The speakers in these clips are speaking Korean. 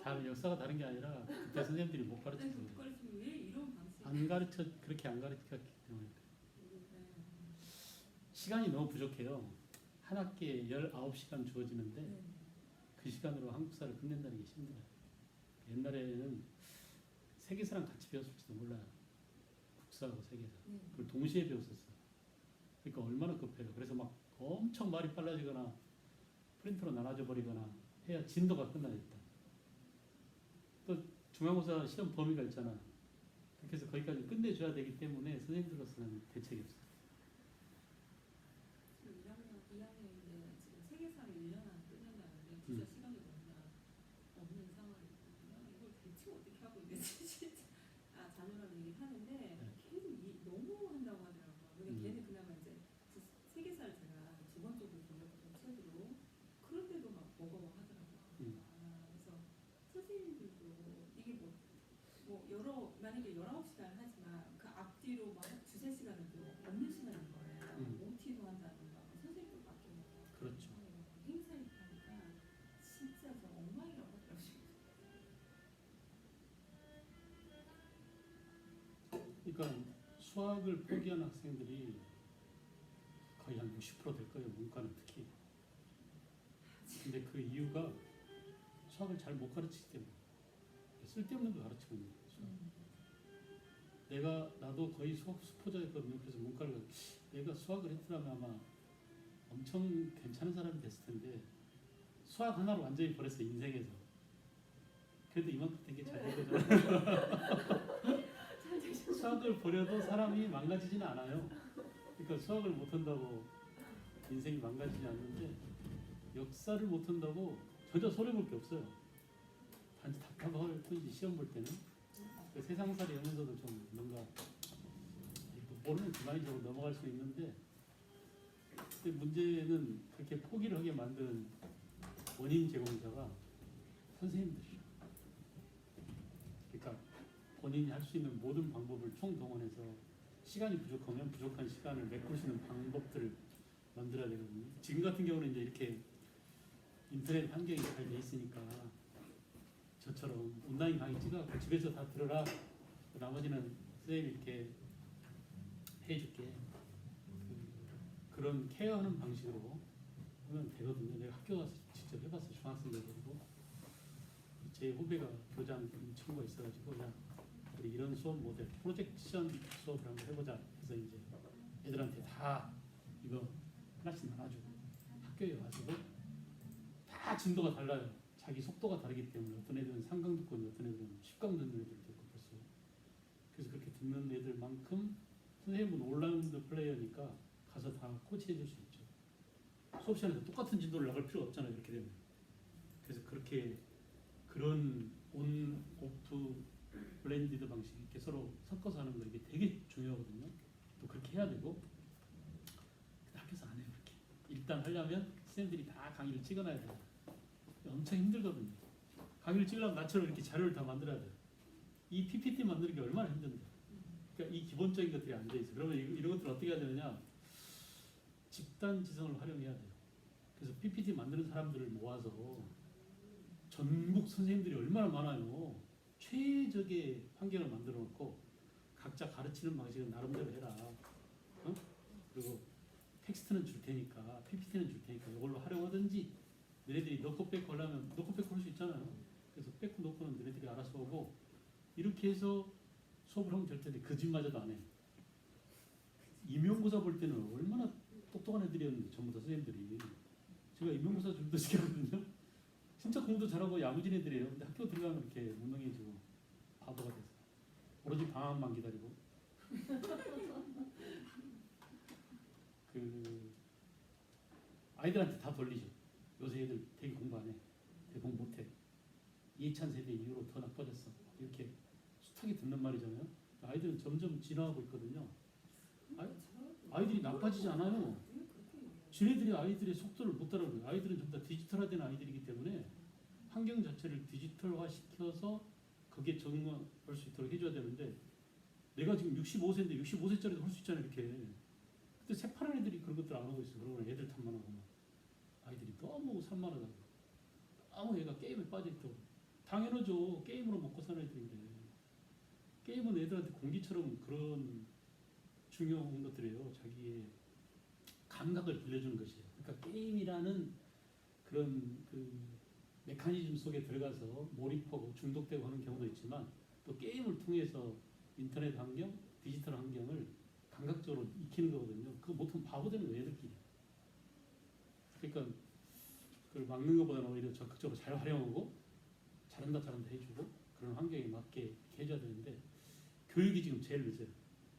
다 역사가 다른 게 아니라 그때 선생님들이 못 가르쳐서 못 가르치면 왜 이런 방식? 그렇게 안 가르쳤기 때문에 네. 시간이 너무 부족해요. 한 학기에 19시간 주어지는데 네. 그 시간으로 한국사를 끝낸다는 게 힘들어요. 옛날에는 세계사랑 같이 배웠을지도 몰라요. 국사하고 세계사. 네. 그걸 동시에 배웠었어요. 그러니까 얼마나 급해요. 그래서 막 엄청 말이 빨라지거나 프린터로 나눠져 버리거나 해야 진도가 끝나겠다. 또 중간고사 시험 범위가 있잖아. 그렇게 해서 거기까지 끝내줘야 되기 때문에 선생님들로서는 대책이 없어요. 지금 2학년인데 지금 세계사를 1년 안에 끝낸다는데 진짜 시간이 없는 상황이거든요. 이걸 대체 어떻게 하고 있는지 진짜 자녀라는 얘기를 하는데 계속 너무 한다고 하더라고요. 근데 걔는 그나마 이제 세계사를 제가 기본적으로 돌렸거든요. 책으로. 그런데도 막 버거워 하더라고요. 그래서 선생님들도 이게 만약에 19시간 하지만 그 앞뒤로 막 두세 시간은 또 없는 시간인 거예요. OT도 한다든가 선생님도 바뀌고 그렇죠. 행사 있다니까 진짜 저 엉망이라고 하더라고요. 그러니까 수학을 포기한 학생들이 거의 한 60% 될 거예요. 문과는 특히. 근데 그 이유가 수학을 잘 못 가르치기 때문에. 쓸데없는 거 가르치고 있는 거죠. 나도 거의 수학 수포자였거든요. 그래서 문과를 내가 수학을 했더라면 아마 엄청 괜찮은 사람이 됐을 텐데 수학 하나로 완전히 버렸어 인생에서. 그래도 이만큼 된 게 잘 된 거잖아요. 수학을 버려도 사람이 망가지지는 않아요. 그러니까 수학을 못한다고 인생이 망가지지 않는데 역사를 못한다고 전혀 손해볼 게 없어요. 단지 답답할 뿐이지 시험 볼 때는. 세상살이 하면서도 좀 뭔가 모르는 그만이적으로 넘어갈 수 있는데 근데 문제는 그렇게 포기를 하게 만드는 원인 제공자가 선생님들이에요. 그러니까 본인이 할 수 있는 모든 방법을 총동원해서 시간이 부족하면 부족한 시간을 메꿀 수 있는 방법들을 만들어야 되거든요. 지금 같은 경우는 이제 이렇게 인터넷 환경이 잘 돼 있으니까 저처럼 온라인 강의 찍어갖고 집에서 다 들어라. 나머지는 선생님이 이렇게 해줄게. 그런 케어하는 방식으로 하면 되거든요. 내가 학교 가서 직접 해봤어요. 중학생들도. 제 후배가 교장 친구가 있어가지고 그냥 우리 이런 수업 모델 프로젝션 수업을 한번 해보자 해서 이제 애들한테 다 이거 하나씩 나눠주고 학교에 와서도 다 진도가 달라요. 자기 속도가 다르기 때문에 어떤 애들은 3강 듣고 어떤 애들은 10강 듣는 애들도 있고 벌써. 그래서 그렇게 듣는 애들만큼 선생님은 올라운드 플레이어니까 가서 다 코치해 줄 수 있죠. 수업 시간에서 똑같은 진도를 나갈 필요가 없잖아요. 그렇게 되면. 그래서 그런 온, 오프, 블렌디드 방식 이렇게 서로 섞어서 하는 거 이게 되게 중요하거든요. 또 그렇게 해야 되고 근데 학교에서 안 해요. 그렇게. 일단 하려면 선생님들이 다 강의를 찍어놔야 돼요. 엄청 힘들거든요. 강의를 찍으려면 나처럼 이렇게 자료를 다 만들어야 돼요. 이 PPT 만드는 게 얼마나 힘든데. 그러니까 이 기본적인 것들이 안 돼 있어요. 그러면 이런 것들을 어떻게 해야 되느냐. 집단 지성을 활용해야 돼요. 그래서 PPT 만드는 사람들을 모아서 전국 선생님들이 얼마나 많아요. 최적의 환경을 만들어 놓고 각자 가르치는 방식은 나름대로 해라. 어? 그리고 텍스트는 줄 테니까 PPT는 줄 테니까 이걸로 활용하든지 너네들이 넣고 빼고 하려면 넣고 빼고 할 수 있잖아요. 그래서 빼고 넣고는 너네들이 알아서 하고 이렇게 해서 수업을 하면 될 텐데 그 집마저도 안 해. 임용고사 볼 때는 얼마나 똑똑한 애들이었는데 전부 다 선생님들이. 제가 임용고사 좀 더 시켰거든요. 진짜 공부도 잘하고 야무진 애들이에요. 근데 학교 들어가면 이렇게 무능해지고 바보가 돼서 오로지 방학만 기다리고 아이들한테 다 돌리죠. 요새 애들 되게 공부 안 해. 되게 공부 못 해. 2000 세대 이후로 더 나빠졌어. 이렇게 숱하게 듣는 말이잖아요. 아이들은 점점 진화하고 있거든요. 아이들이 나빠지지 않아요. 지네들이 아이들의 속도를 못 따라가요. 아이들은 전부 다 디지털화된 아이들이기 때문에 환경 자체를 디지털화 시켜서 거기에 적응할 수 있도록 해줘야 되는데 내가 지금 65세인데 65세짜리도 할 수 있잖아요. 이렇게. 근데 새파란 애들이 그런 것들 안 하고 있어요. 그러고 애들 탓만 하고 아이들이 너무 산만하다고. 너무 얘가 게임에 빠져있다고. 당연하죠. 게임으로 먹고 사는 애들인데. 게임은 애들한테 공기처럼 그런 중요한 것들이에요. 자기의 감각을 들려주는 것이에요. 그러니까 게임이라는 그런 그 메커니즘 속에 들어가서 몰입하고 중독되고 하는 경우도 있지만 또 게임을 통해서 인터넷 환경, 디지털 환경을 감각적으로 익히는 거거든요. 그거 보통 바보 되는 거예요, 애들끼리. 그러니까 그걸 막는 것보다는 오히려 적극적으로 잘 활용하고 잘한다 해주고 그런 환경에 맞게 이렇게 해줘야 되는데 교육이 지금 제일 늦어요.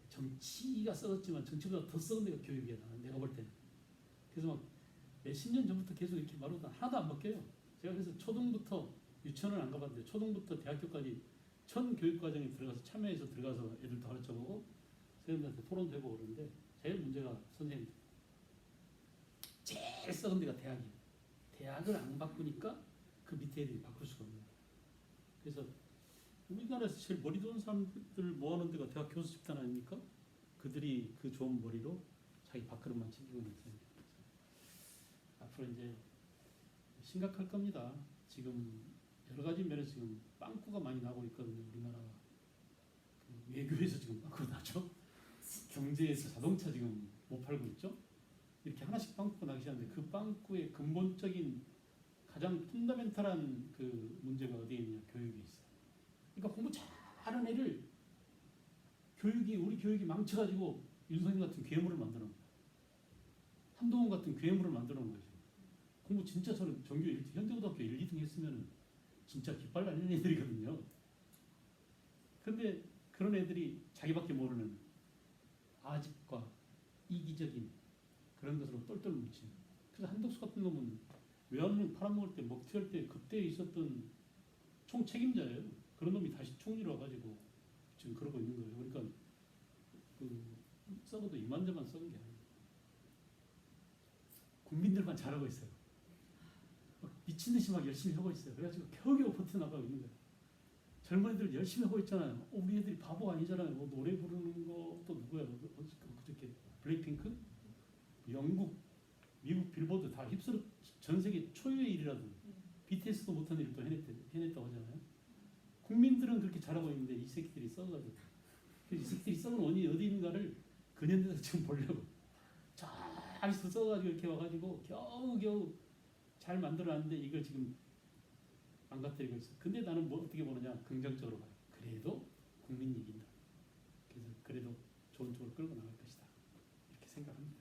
정치가 썩었지만 정치보다 더 썩은 데가 교육이야. 내가 볼 때는. 그래서 막 몇십 년 전부터 계속 이렇게 말하다 하나도 안 바뀌어요. 제가 그래서 초등부터 유치원을 안 가봤는데 초등부터 대학교까지 전 교육과정에 들어가서 참여해서 들어가서 애들도 가르쳐보고 선생님들한테 토론도 해보고 그러는데 제일 문제가 선생님들. 제일 썩은 데가 대학이에요. 대학을 안 바꾸니까 그 밑에 애들이 바꿀 수가 없는 거예요. 그래서 우리나라에서 제일 머리 좋은 사람들 모아놓은 데가 대학 교수 집단 아닙니까? 그들이 그 좋은 머리로 자기 밥그릇만 챙기고 있는 셈입니다. 앞으로 이제 심각할 겁니다. 지금 여러 가지 면에서 지금 빵꾸가 많이 나고 있거든요. 우리나라가 그 외교에서 지금 빵꾸가 나죠. 경제에서 자동차 지금 못 팔고 있죠. 이렇게 하나씩 빵꾸가 나기 시작하는데 그 빵꾸의 근본적인 가장 펀더멘탈한 그 문제가 어디에 있냐? 교육에 있어요. 그러니까 공부 잘하는 애를 우리 교육이 망쳐가지고 윤석열 같은 괴물을 만드는 거예요. 한동훈 같은 괴물을 만드는 거예요. 공부 진짜 저는 전교 1등, 현대고등학교 1, 2등 했으면 진짜 깃발 날리는 애들이거든요. 근데 그런 애들이 자기밖에 모르는 아집과 이기적인 그런 것으로 똘똘 뭉치는. 그래서 한덕수 같은 놈은 외환은행 팔아먹을 때 먹튀할 때 그때 있었던 총 책임자예요. 그런 놈이 다시 총리로 와가지고 지금 그러고 있는 거예요. 그러니까 그 썩어도 이만저만 썩은 게 아니에요. 국민들만 잘하고 있어요. 막 미친 듯이 막 열심히 하고 있어요. 그래가지고 겨우겨우 버텨나가고 있는 거예요. 젊은이들 열심히 하고 있잖아요. 우리 애들이 바보 아니잖아요. 뭐 노래 부르는 거 또 누구야? 그저께 블랙핑크? 영국, 미국 빌보드 다 휩쓸어 전 세계 초유의 일이라도 BTS도 못한 일을 또 해냈다고 하잖아요. 국민들은 그렇게 잘하고 있는데 이 새끼들이 썩어가지고 이 새끼들이 썩은 원인이 어디 있는가를 근현대에서 지금 보려고 잘 썩어가지고 이렇게 와가지고 겨우겨우 잘 만들어놨는데 이걸 지금 망가뜨리고 있어. 근데 나는 뭐 어떻게 보느냐? 긍정적으로 봐요. 그래도 국민이 이긴다. 그래서 그래도 좋은 쪽으로 끌고 나갈 것이다. 이렇게 생각합니다.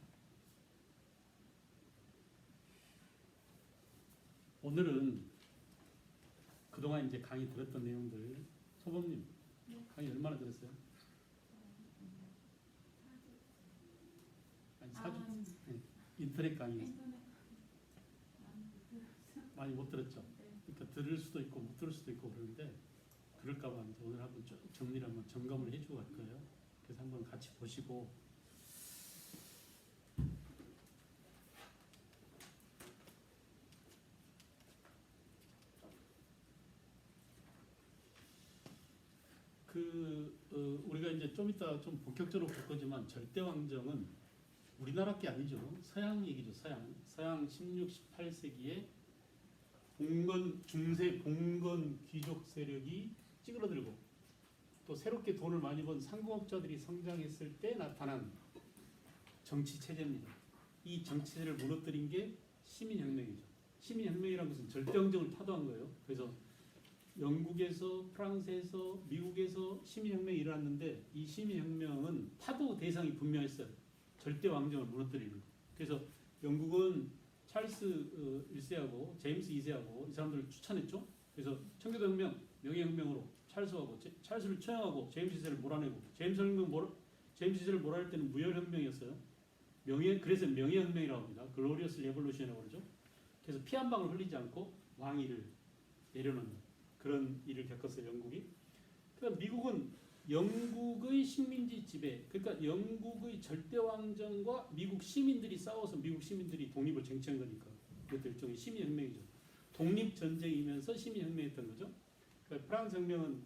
오늘은 그동안 이제 강의 들었던 내용들 소범님 강의 얼마나 들었어요? 아니 사주 네. 인터넷 강의 많이 못 들었죠. 그러니까 들을 수도 있고 못 들을 수도 있고 그러는데 그럴까봐 이제 오늘 한번 쭉 정리를 한번 점검을 해주고 갈 거예요. 그래서 한번 같이 보시고 우리가 이제 좀 이따 좀 본격적으로 볼 거지만 절대왕정은 우리나라 게 아니죠. 서양 얘기죠. 서양 16, 18세기에 중세 봉건 귀족 세력이 찌그러들고 또 새롭게 돈을 많이 번 상공업자들이 성장했을 때 나타난 정치 체제입니다. 이 정치 체제를 무너뜨린 게 시민혁명이죠. 시민혁명이라는 것은 절대왕정을 타도한 거예요. 그래서 영국에서 프랑스에서 미국에서 시민혁명이 일어났는데 이 시민혁명은 타도 대상이 분명했어요. 절대왕정을 무너뜨리는 거. 그래서 영국은 찰스 1세하고 제임스 2세하고 이 사람들을 추천했죠. 그래서 청교도혁명 명예혁명으로 찰스를 처형하고 제임스 2세를 몰아내고 제임스 2세를 몰아낼 때는 무혈혁명이었어요. 그래서 명예혁명이라고 합니다. 글로리어스 레볼루션이라고 그러죠. 그래서 피 한 방울 흘리지 않고 왕위를 내려놓는 그런 일을 겪었어요. 영국이. 그러니까 미국은 영국의 식민지 지배, 그러니까 영국의 절대왕정과 미국 시민들이 싸워서 미국 시민들이 독립을 쟁취한 거니까 그것도 일종의 시민혁명이죠. 독립전쟁이면서 시민혁명했던 거죠. 그러니까 프랑스 혁명은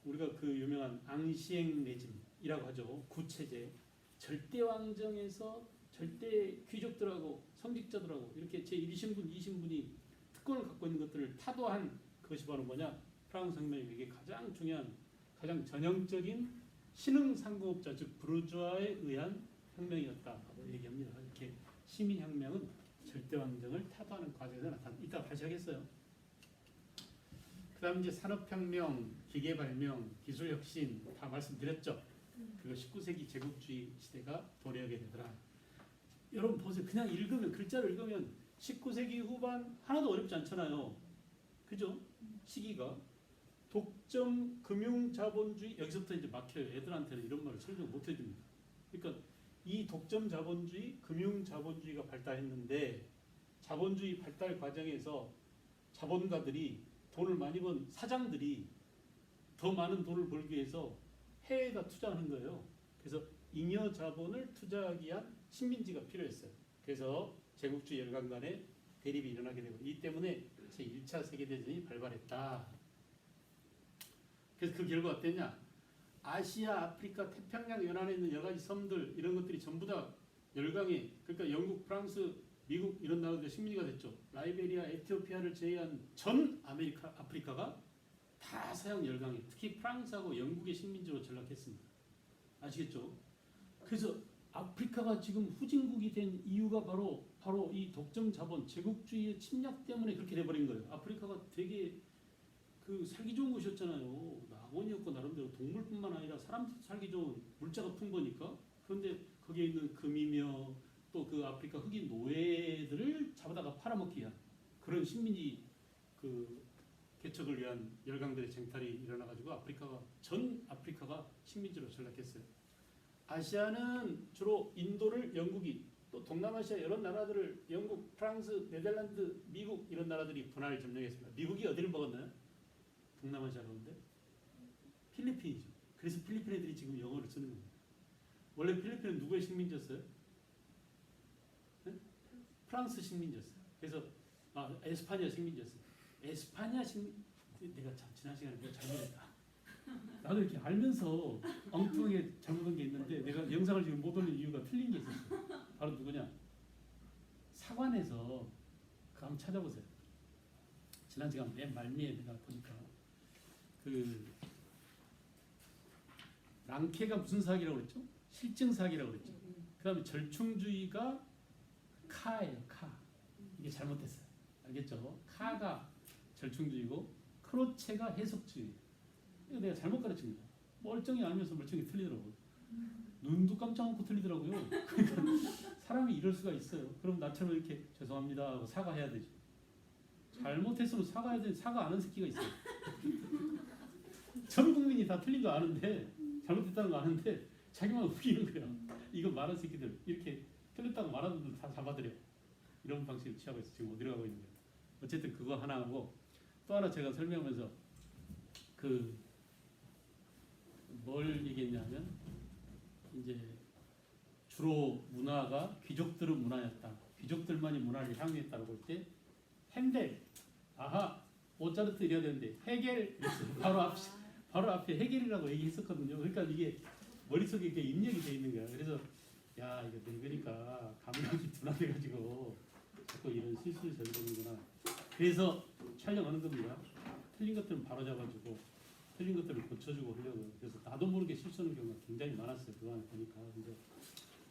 우리가 그 유명한 앙시엥 레짐이라고 하죠. 구체제. 절대왕정에서 절대 귀족들하고 성직자들하고 이렇게 제1신분, 2신분이 특권을 갖고 있는 것들을 타도한 그것이 바로 뭐냐? 프랑스 혁명이 이게 가장 중요한, 가장 전형적인 신흥 상공업자 즉 부르주아에 의한 혁명이었다고 얘기합니다. 이렇게 시민혁명은 절대왕정을 타도하는 과정에서 나타납니다. 이따 다시 하겠어요. 그다음 이제 산업혁명, 기계발명, 기술혁신 다 말씀드렸죠. 그리고 19세기 제국주의 시대가 도래하게 되더라. 여러분 보세요. 그냥 읽으면, 글자를 읽으면 19세기 후반 하나도 어렵지 않잖아요. 그죠? 시기가 독점 금융자본주의, 여기서부터 이제 막혀요. 애들한테는 이런 말을 설명 못 해줍니다. 그러니까 이 독점 자본주의, 금융자본주의가 발달했는데 자본주의 발달 과정에서 자본가들이 돈을 많이 번 사장들이 더 많은 돈을 벌기 위해서 해외에다 투자하는 거예요. 그래서 잉여 자본을 투자하기 위한 식민지가 필요했어요. 그래서 제국주의 열강 간의 대립이 일어나게 되고, 이 때문에 제1차 세계대전이 발발했다. 그래서 그 결과가 어땠냐? 아시아, 아프리카, 태평양 연안에 있는 여러 가지 섬들 이런 것들이 전부 다 열강에, 그러니까 영국, 프랑스, 미국 이런 나라들 식민지가 됐죠. 라이베리아, 에티오피아를 제외한 전 아프리카가 다 서양 열강에, 특히 프랑스하고 영국의 식민지로 전락했습니다. 아시겠죠? 그래서 아프리카가 지금 후진국이 된 이유가 바로 이 독점 자본, 제국주의의 침략 때문에 그렇게 돼버린 거예요. 아프리카가 되게 그 살기 좋은 곳이었잖아요. 낙원이었고 나름대로 동물뿐만 아니라 사람 살기 좋은 물자가 풍부하니까. 그런데 거기에 있는 금이며 또 그 아프리카 흑인 노예들을 잡아다가 팔아먹기 위한 그런 식민지 그 개척을 위한 열강들의 쟁탈이 일어나가지고 전 아프리카가 식민지로 전락했어요. 아시아는 주로 인도를 영국이, 또 동남아시아 여러 나라들을 영국, 프랑스, 네덜란드, 미국 이런 나라들이 분할을 점령했습니다. 미국이 어디를 먹었나요? 동남아시아 가운데 필리핀이죠. 그래서 필리핀 애들이 지금 영어를 쓰는 겁니다. 원래 필리핀은 누구의 식민지였어요? 네? 프랑스 식민지였어요. 그래서 에스파냐 식민지였어요. 에스파냐 식민, 내가 참 지난 시간에 내가 잘못했다. 나도 이렇게 알면서 엉뚱하게 잘못한 게 있는데 내가 영상을 지금 못 올린 이유가 틀린 게 있었어요. 바로 누구냐? 사관에서 그거 한번 찾아보세요. 지난 시간 맨 말미에 내가 보니까 그 랑케가 무슨 사기라고 그랬죠? 실증 사기라고 그랬죠. 그 다음에 절충주의가 카예요. 카. 이게 잘못됐어요. 알겠죠? 카가 절충주의고 크로체가 해석주의. 이거 내가 잘못 가르칩니다. 멀쩡히 알면서 멀쩡히 틀리더라고요. 눈도 깜짝 먹고 틀리더라고요. 그러니까 사람이 이럴 수가 있어요. 그럼 나처럼 이렇게 죄송합니다 하고 사과해야 되죠. 잘못했으면 사과해야 되는데 사과 안 하는 새끼가 있어요. 전 국민이 다 틀린 거 아는데, 잘못했다는 거 아는데 자기만 웃기는 거야. 이거 말한 새끼들, 이렇게 틀렸다고 말하는 분들 다 잡아들여. 이런 방식을 취하고 있어. 지금 어디로 가고 있는 거야. 어쨌든 그거 하나 하고, 또 하나 제가 설명하면서 뭘 얘기했냐면, 이제 주로 문화가 귀족들의 문화였다. 귀족들만이 문화를 향유했다고 볼 때 핸델, 모차르트 이래야 되는데 헤겔 이랬어요. 바로 앞에 헤겔이라고 얘기했었거든요. 그러니까 이게 머릿속에 이렇게 입력이 돼 있는 거야. 그래서 야, 이거 늙으니까 감각이 둔화돼가지고 자꾸 이런 실수를 저지르는구나. 그래서 촬영하는 겁니다. 틀린 것들은 바로 잡아주고 틀린 것들을 고쳐주고 하려고. 그래서 나도 모르게 실수하는 경우가 굉장히 많았어요. 그거 안에 보니까. 근데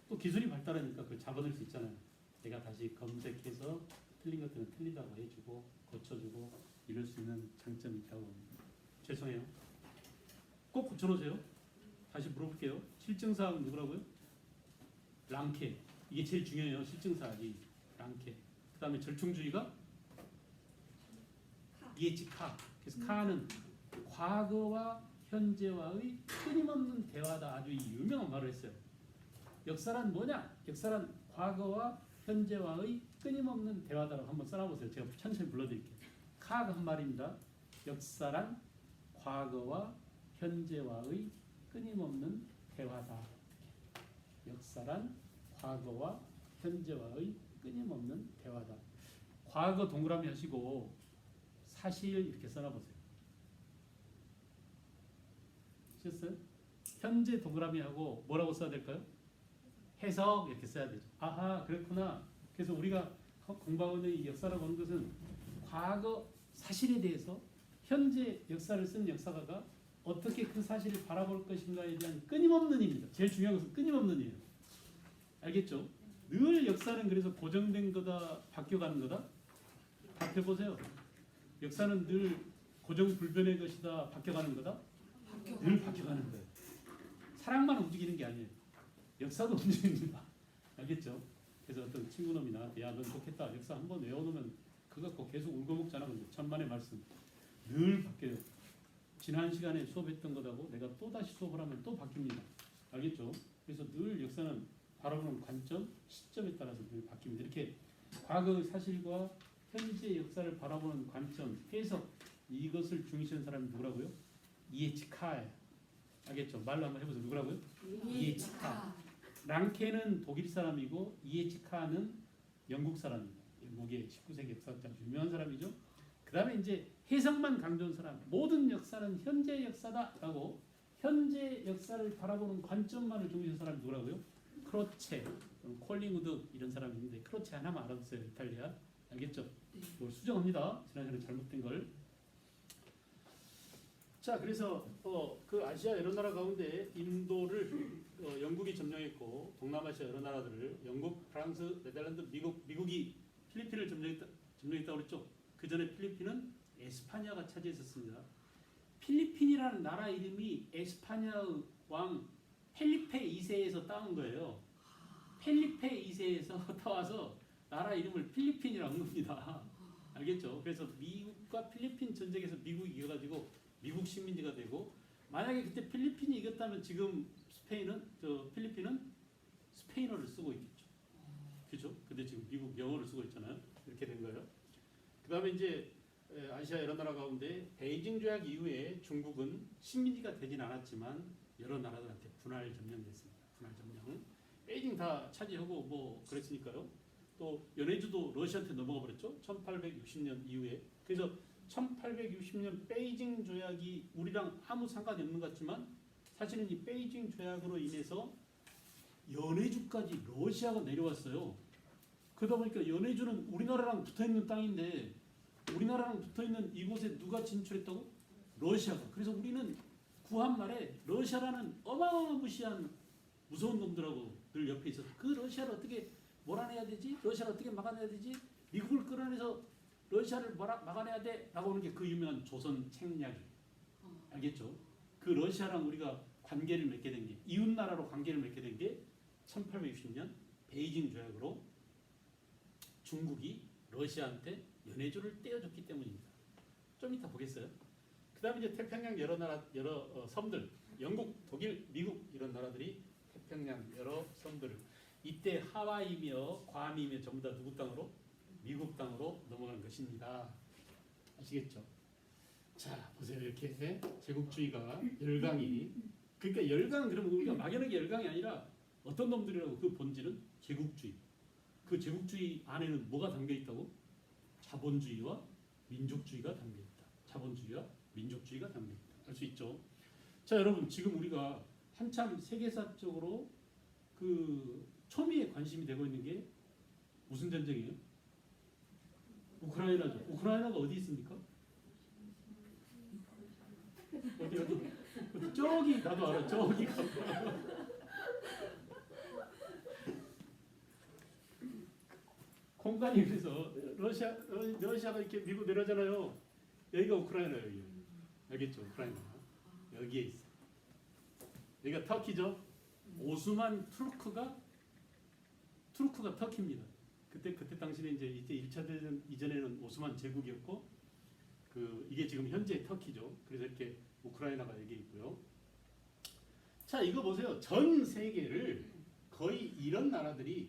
또 기술이 발달하니까 그걸 잡아낼 수 있잖아요. 내가 다시 검색해서 틀린 것들은 틀리다고 해주고 고쳐주고 이럴 수 있는 장점이 있다고 봅니다. 죄송해요. 꼭 고쳐놓으세요. 다시 물어볼게요. 실증사항 누구라고요? 랑케. 이게 제일 중요해요. 실증사항이 랑케. 그 다음에 절충주의가 이에치 카. 그래서 카는 과거와 현재와의 끊임없는 대화다. 아주 유명한 말을 했어요. 역사란 뭐냐? 역사란 과거와 현재와의 끊임없는 대화다라고 한번 써놔보세요. 제가 천천히 불러드릴게요. 카가 한 말입니다. 역사란 과거와 현재와의 끊임없는 대화다. 역사란 과거와 현재와의 끊임없는 대화다. 과거 동그라미 하시고 사실 이렇게 써놔보세요. 쓰셨어요? 현재 동그라미 하고 뭐라고 써야 될까요? 해석 이렇게 써야 되죠. 아하, 그렇구나. 그래서 우리가 공부하는 이 역사라고 하는 것은 과거 사실에 대해서 현재 역사를 쓴 역사가가 어떻게 그 사실을 바라볼 것인가에 대한 끊임없는 일입니다. 제일 중요한 것은 끊임없는 일이에요. 알겠죠? 늘 역사는 그래서 고정된 거다, 바뀌어가는 거다. 답해보세요. 역사는 늘 고정 불변의 것이다, 바뀌어가는 거다. 늘 바뀌어가는 거예요. 사랑만 움직이는 게 아니에요. 역사도 움직입니다. 알겠죠? 그래서 어떤 친구놈이나 야, 넌 좋겠다. 역사 한번 외워놓으면 그거 갖고 계속 울고 먹잖아. 근데 천만의 말씀. 늘 바뀌어요. 지난 시간에 수업했던 것하고 내가 또 다시 수업을 하면 또 바뀝니다. 알겠죠? 그래서 늘 역사는 바라보는 관점, 시점에 따라서 늘 바뀝니다. 이렇게 과거 사실과 현재 역사를 바라보는 관점, 해석 이것을 중시하는 사람이 누구라고요? 이에치카예요. 알겠죠? 말로 한번 해보세요. 누구라고요? 이에치카. 랑케는 독일 사람이고 이에치카는 영국 사람입니다. 영국의 19세기 역사학자 유명한 사람이죠. 그 다음에 이제 해석만 강조한 사람, 모든 역사는 현재 역사다라고 현재 역사를 바라보는 관점만을 중시하는 사람이 누구라고요? 크로체, 콜링우드 이런 사람이 있는데 크로체 하나만 알아두세요. 이탈리아. 알겠죠? 이걸 수정합니다. 지난번에 잘못된 걸. 자, 그래서 그 아시아 여러 나라 가운데 인도를 영국이 점령했고 동남아시아 여러 나라들을 영국, 프랑스, 네덜란드, 미국이 필리핀을 점령했다고 그랬죠. 그 전에 필리핀은 에스파냐가 차지했었습니다. 필리핀이라는 나라 이름이 에스파냐의 왕 펠리페 2세에서 따온 거예요. 펠리페 2세에서 따와서 나라 이름을 필리핀이라고 합니다. 알겠죠? 그래서 미국과 필리핀 전쟁에서 미국이 이겨가지고 미국 식민지가 되고, 만약에 그때 필리핀이 이겼다면 지금 필리핀은 스페인어를 쓰고 있겠죠. 그죠? 근데 지금 미국 영어를 쓰고 있잖아요. 이렇게 된 거예요. 그 다음에 이제 아시아 여러 나라 가운데 베이징 조약 이후에 중국은 식민지가 되진 않았지만 여러 나라들한테 분할 점령됐습니다. 분할 점령. 베이징 다 차지하고 뭐 그랬으니까요. 또 연해주도 러시아한테 넘어가 버렸죠. 1860년 이후에. 그래서 1860년 베이징 조약이 우리랑 아무 상관이 없는 것 같지만 사실은 이 베이징 조약으로 인해서 연해주까지 러시아가 내려왔어요. 그러다 보니까 연해주는 우리나라랑 붙어있는 땅인데 우리나라랑 붙어있는 이곳에 누가 진출했다고? 러시아가. 그래서 우리는 구한 말에 러시아라는 어마무시한 무서운 놈들하고 늘 옆에 있어서 그 러시아를 어떻게 몰아내야 되지? 러시아를 어떻게 막아내야 되지? 미국을 끌어내서 러시아를 막아내야 돼? 라고 하는 게 그 유명한 조선 책략이에요. 알겠죠? 그 러시아랑 우리가 관계를 맺게 된 게, 이웃나라로 관계를 맺게 된 게 1860년 베이징 조약으로 중국이 러시아한테 연해주를 떼어줬기 때문입니다. 좀 이따 보겠어요. 그 다음에 이제 태평양 여러 섬들, 영국, 독일, 미국 이런 나라들이 태평양 여러 섬들을 이때 하와이며 괌이며 전부 다 누구 땅으로? 미국 땅으로 넘어간 것입니다. 아시겠죠? 자, 보세요. 이렇게 제국주의가 열강이, 그러니까 열강 그러면 우리가 막연하게 열강이 아니라 어떤 놈들이라고, 그 본질은 제국주의. 그 제국주의 안에는 뭐가 담겨 있다고? 자본주의와 민족주의가 담겨 있다. 자본주의와 민족주의가 담겨 있다. 알 수 있죠? 자, 여러분, 지금 우리가 한참 세계사적으로 그 초미에 관심이 되고 있는 게 무슨 전쟁이에요? 우크라이나죠. 우크라이나가 어디 있습니까? 어디? 저기, 나도 알아. 저기 가. 공간이, 그래서 러시아가 이렇게 밀고 내려잖아요. 여기가 우크라이나예요. 여기. 알겠죠? 우크라이나. 여기에 있어. 여기가 터키죠. 오스만 투르크가 터키입니다. 그때 당시에 이제 1차 대전 이전에는 오스만 제국이었고, 이게 지금 현재 터키죠. 그래서 이렇게 우크라이나가 여기 있고요. 자, 이거 보세요. 전 세계를 거의 이런 나라들이,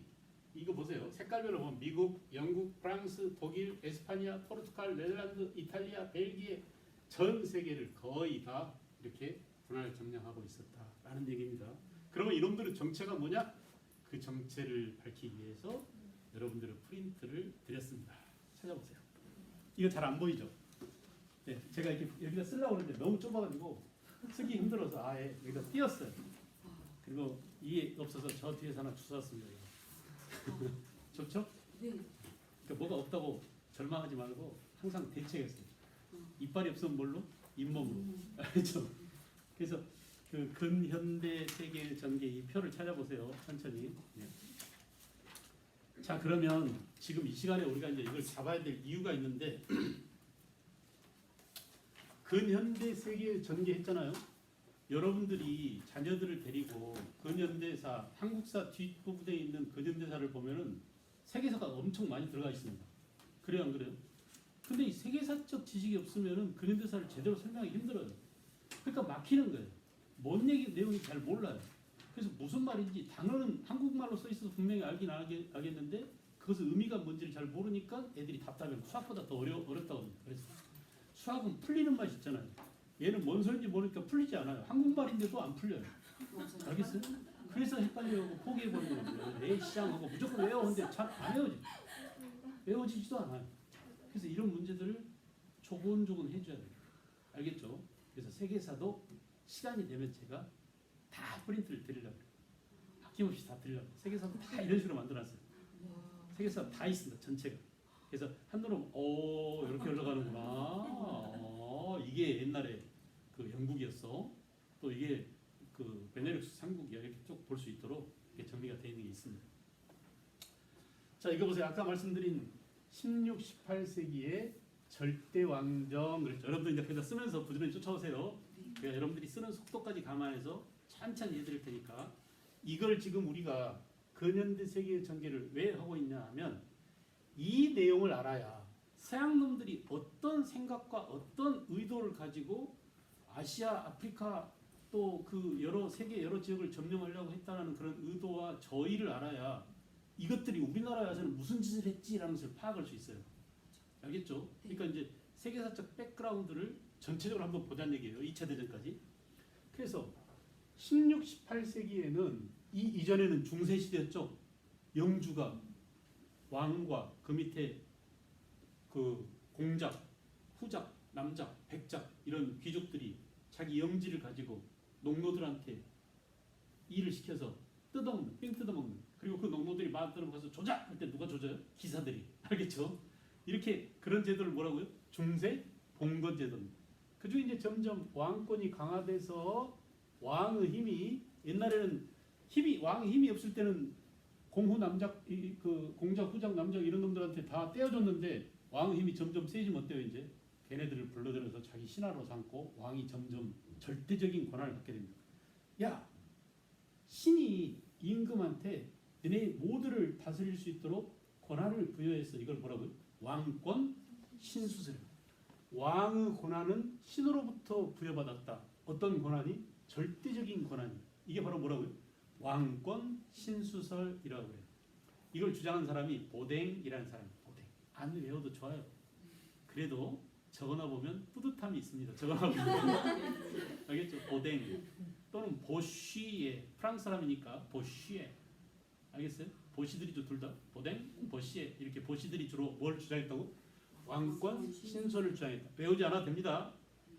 이거 보세요. 색깔별로 보면 미국, 영국, 프랑스, 독일, 에스파냐, 포르투갈, 네덜란드, 이탈리아, 벨기에, 전 세계를 거의 다 이렇게 분할 점령하고 있었다라는 얘기입니다. 그러면 이놈들의 정체가 뭐냐? 그 정체를 밝히기 위해서 여러분들의 프린트를 드렸습니다. 찾아보세요. 이거 잘 안 보이죠? 네, 제가 이렇게 여기다 쓰려고 하는데 너무 좁아가지고 쓰기 힘들어서 아예 여기다 띄었어요. 그리고 이게 없어서 저 뒤에서 하나 주웠습니다. 좋죠? 네. 그러니까 뭐가 없다고 절망하지 말고 항상 대책했어요. 이빨이 없으면 뭘로? 잇몸으로. 알죠? 그래서 그 근현대 세계 전개 이 표를 찾아보세요. 천천히. 네. 자, 그러면 지금 이 시간에 우리가 이제 이걸 잡아야 될 이유가 있는데 근현대 세계 전개했잖아요. 여러분들이 자녀들을 데리고 근현대사, 한국사 뒷부분에 있는 근현대사를 보면은 세계사가 엄청 많이 들어가 있습니다. 그래요, 안 그래요? 근데 이 세계사적 지식이 없으면은 근현대사를 제대로 설명하기 힘들어요. 그러니까 막히는 거예요. 뭔 얘기 내용이 잘 몰라요. 그래서 무슨 말인지 단어는 한국말로 써 있어서 분명히 알긴 알겠는데 그것의 의미가 뭔지를 잘 모르니까 애들이 답답해요. 수학보다 더 어렵다고 합니다. 그래서 수학은 풀리는 맛이 있잖아요. 얘는 뭔 소리인지 모르니까 풀리지 않아요. 한국말인데도 안 풀려요. 알겠어요? 그래서 헷갈려하고 포기해버리는 거예요. 내 시장하고 무조건 외워. 근데 잘 안 외워지. 외워지지도 않아요. 그래서 이런 문제들을 조곤조곤 해줘야 돼요. 알겠죠? 그래서 세계사도 시간이 되면 제가 다 프린트를 드리려고 해요. 아낌없이 다 드리려고 해요. 세계사도 다 이런 식으로 만들어놨어요. 세계사 다 있습니다. 전체가. 그래서 한눈으로 이렇게 흘러가는구나. 이게 옛날에 그 영국이었어. 또 이게 그 베네룩스 삼국이야. 이렇게 쭉 볼 수 있도록 이렇게 정리가 되어 있는 게 있습니다. 자, 이거 보세요. 아까 말씀드린 16, 18세기의 절대왕정. 그랬죠. 여러분들 이제 그냥 쓰면서 부지런히 쫓아오세요. 그러니까 여러분들이 쓰는 속도까지 감안해서 천천히 해드릴 테니까 이걸 지금 우리가 근현대 세계의 전개를 왜 하고 있냐 하면 이 내용을 알아야 서양 놈들이 어떤 생각과 어떤 의도를 가지고 아시아, 아프리카 또 그 여러 세계 여러 지역을 점령하려고 했다는 그런 의도와 저의를 알아야 이것들이 우리나라에 와서는 무슨 짓을 했지라는 것을 파악할 수 있어요. 알겠죠? 그러니까 이제 세계사적 백그라운드를 전체적으로 한번 보자는 얘기예요. 2차 대전까지. 그래서 16, 18세기에는 이전에는 중세시대였죠. 영주가 왕과 그 밑에 그 공작, 후작, 남작, 백작 이런 귀족들이 자기 영지를 가지고 농노들한테 일을 시켜서 뜯어먹는, 삥 뜯어먹는. 그리고 그 농노들이 마음대로 가서 조작할 때 누가 조져요? 기사들이. 알겠죠? 이렇게 그런 제도를 뭐라고요? 중세 봉건 제도입니다. 그중에 이제 점점 왕권이 강화돼서 왕의 힘이 옛날에는 왕의 힘이 없을 때는 공후 남작 그 공작 후작 남작 이런 놈들한테 다 떼어줬는데 왕의 힘이 점점 세지면 어때요? 이제 걔네들을 불러들여서 자기 신하로 삼고 왕이 점점 절대적인 권한을 갖게 됩니다. 야, 신이 임금한테 너네 모두를 다스릴 수 있도록 권한을 부여해서 이걸 뭐라고요? 왕권 신수설. 왕의 권한은 신으로부터 부여받았다. 어떤 권한이? 절대적인 권한이. 이게 바로 뭐라고요? 왕권 신수설이라고 해요. 이걸 주장한 사람이 보댕이라는 사람이에요. 보댕. 안 외워도 좋아요. 그래도 적어놔 보면 뿌듯함이 있습니다. 적어놔 보면 알겠죠? 보댕 또는 보쉬에 프랑스 사람이니까 보쉬에 알겠어요? 보시들이죠 둘 다. 보댕, 보쉬에 이렇게 보시들이 주로 뭘 주장했다고? 왕권 신설을 주장했다. 외우지 않아도 됩니다.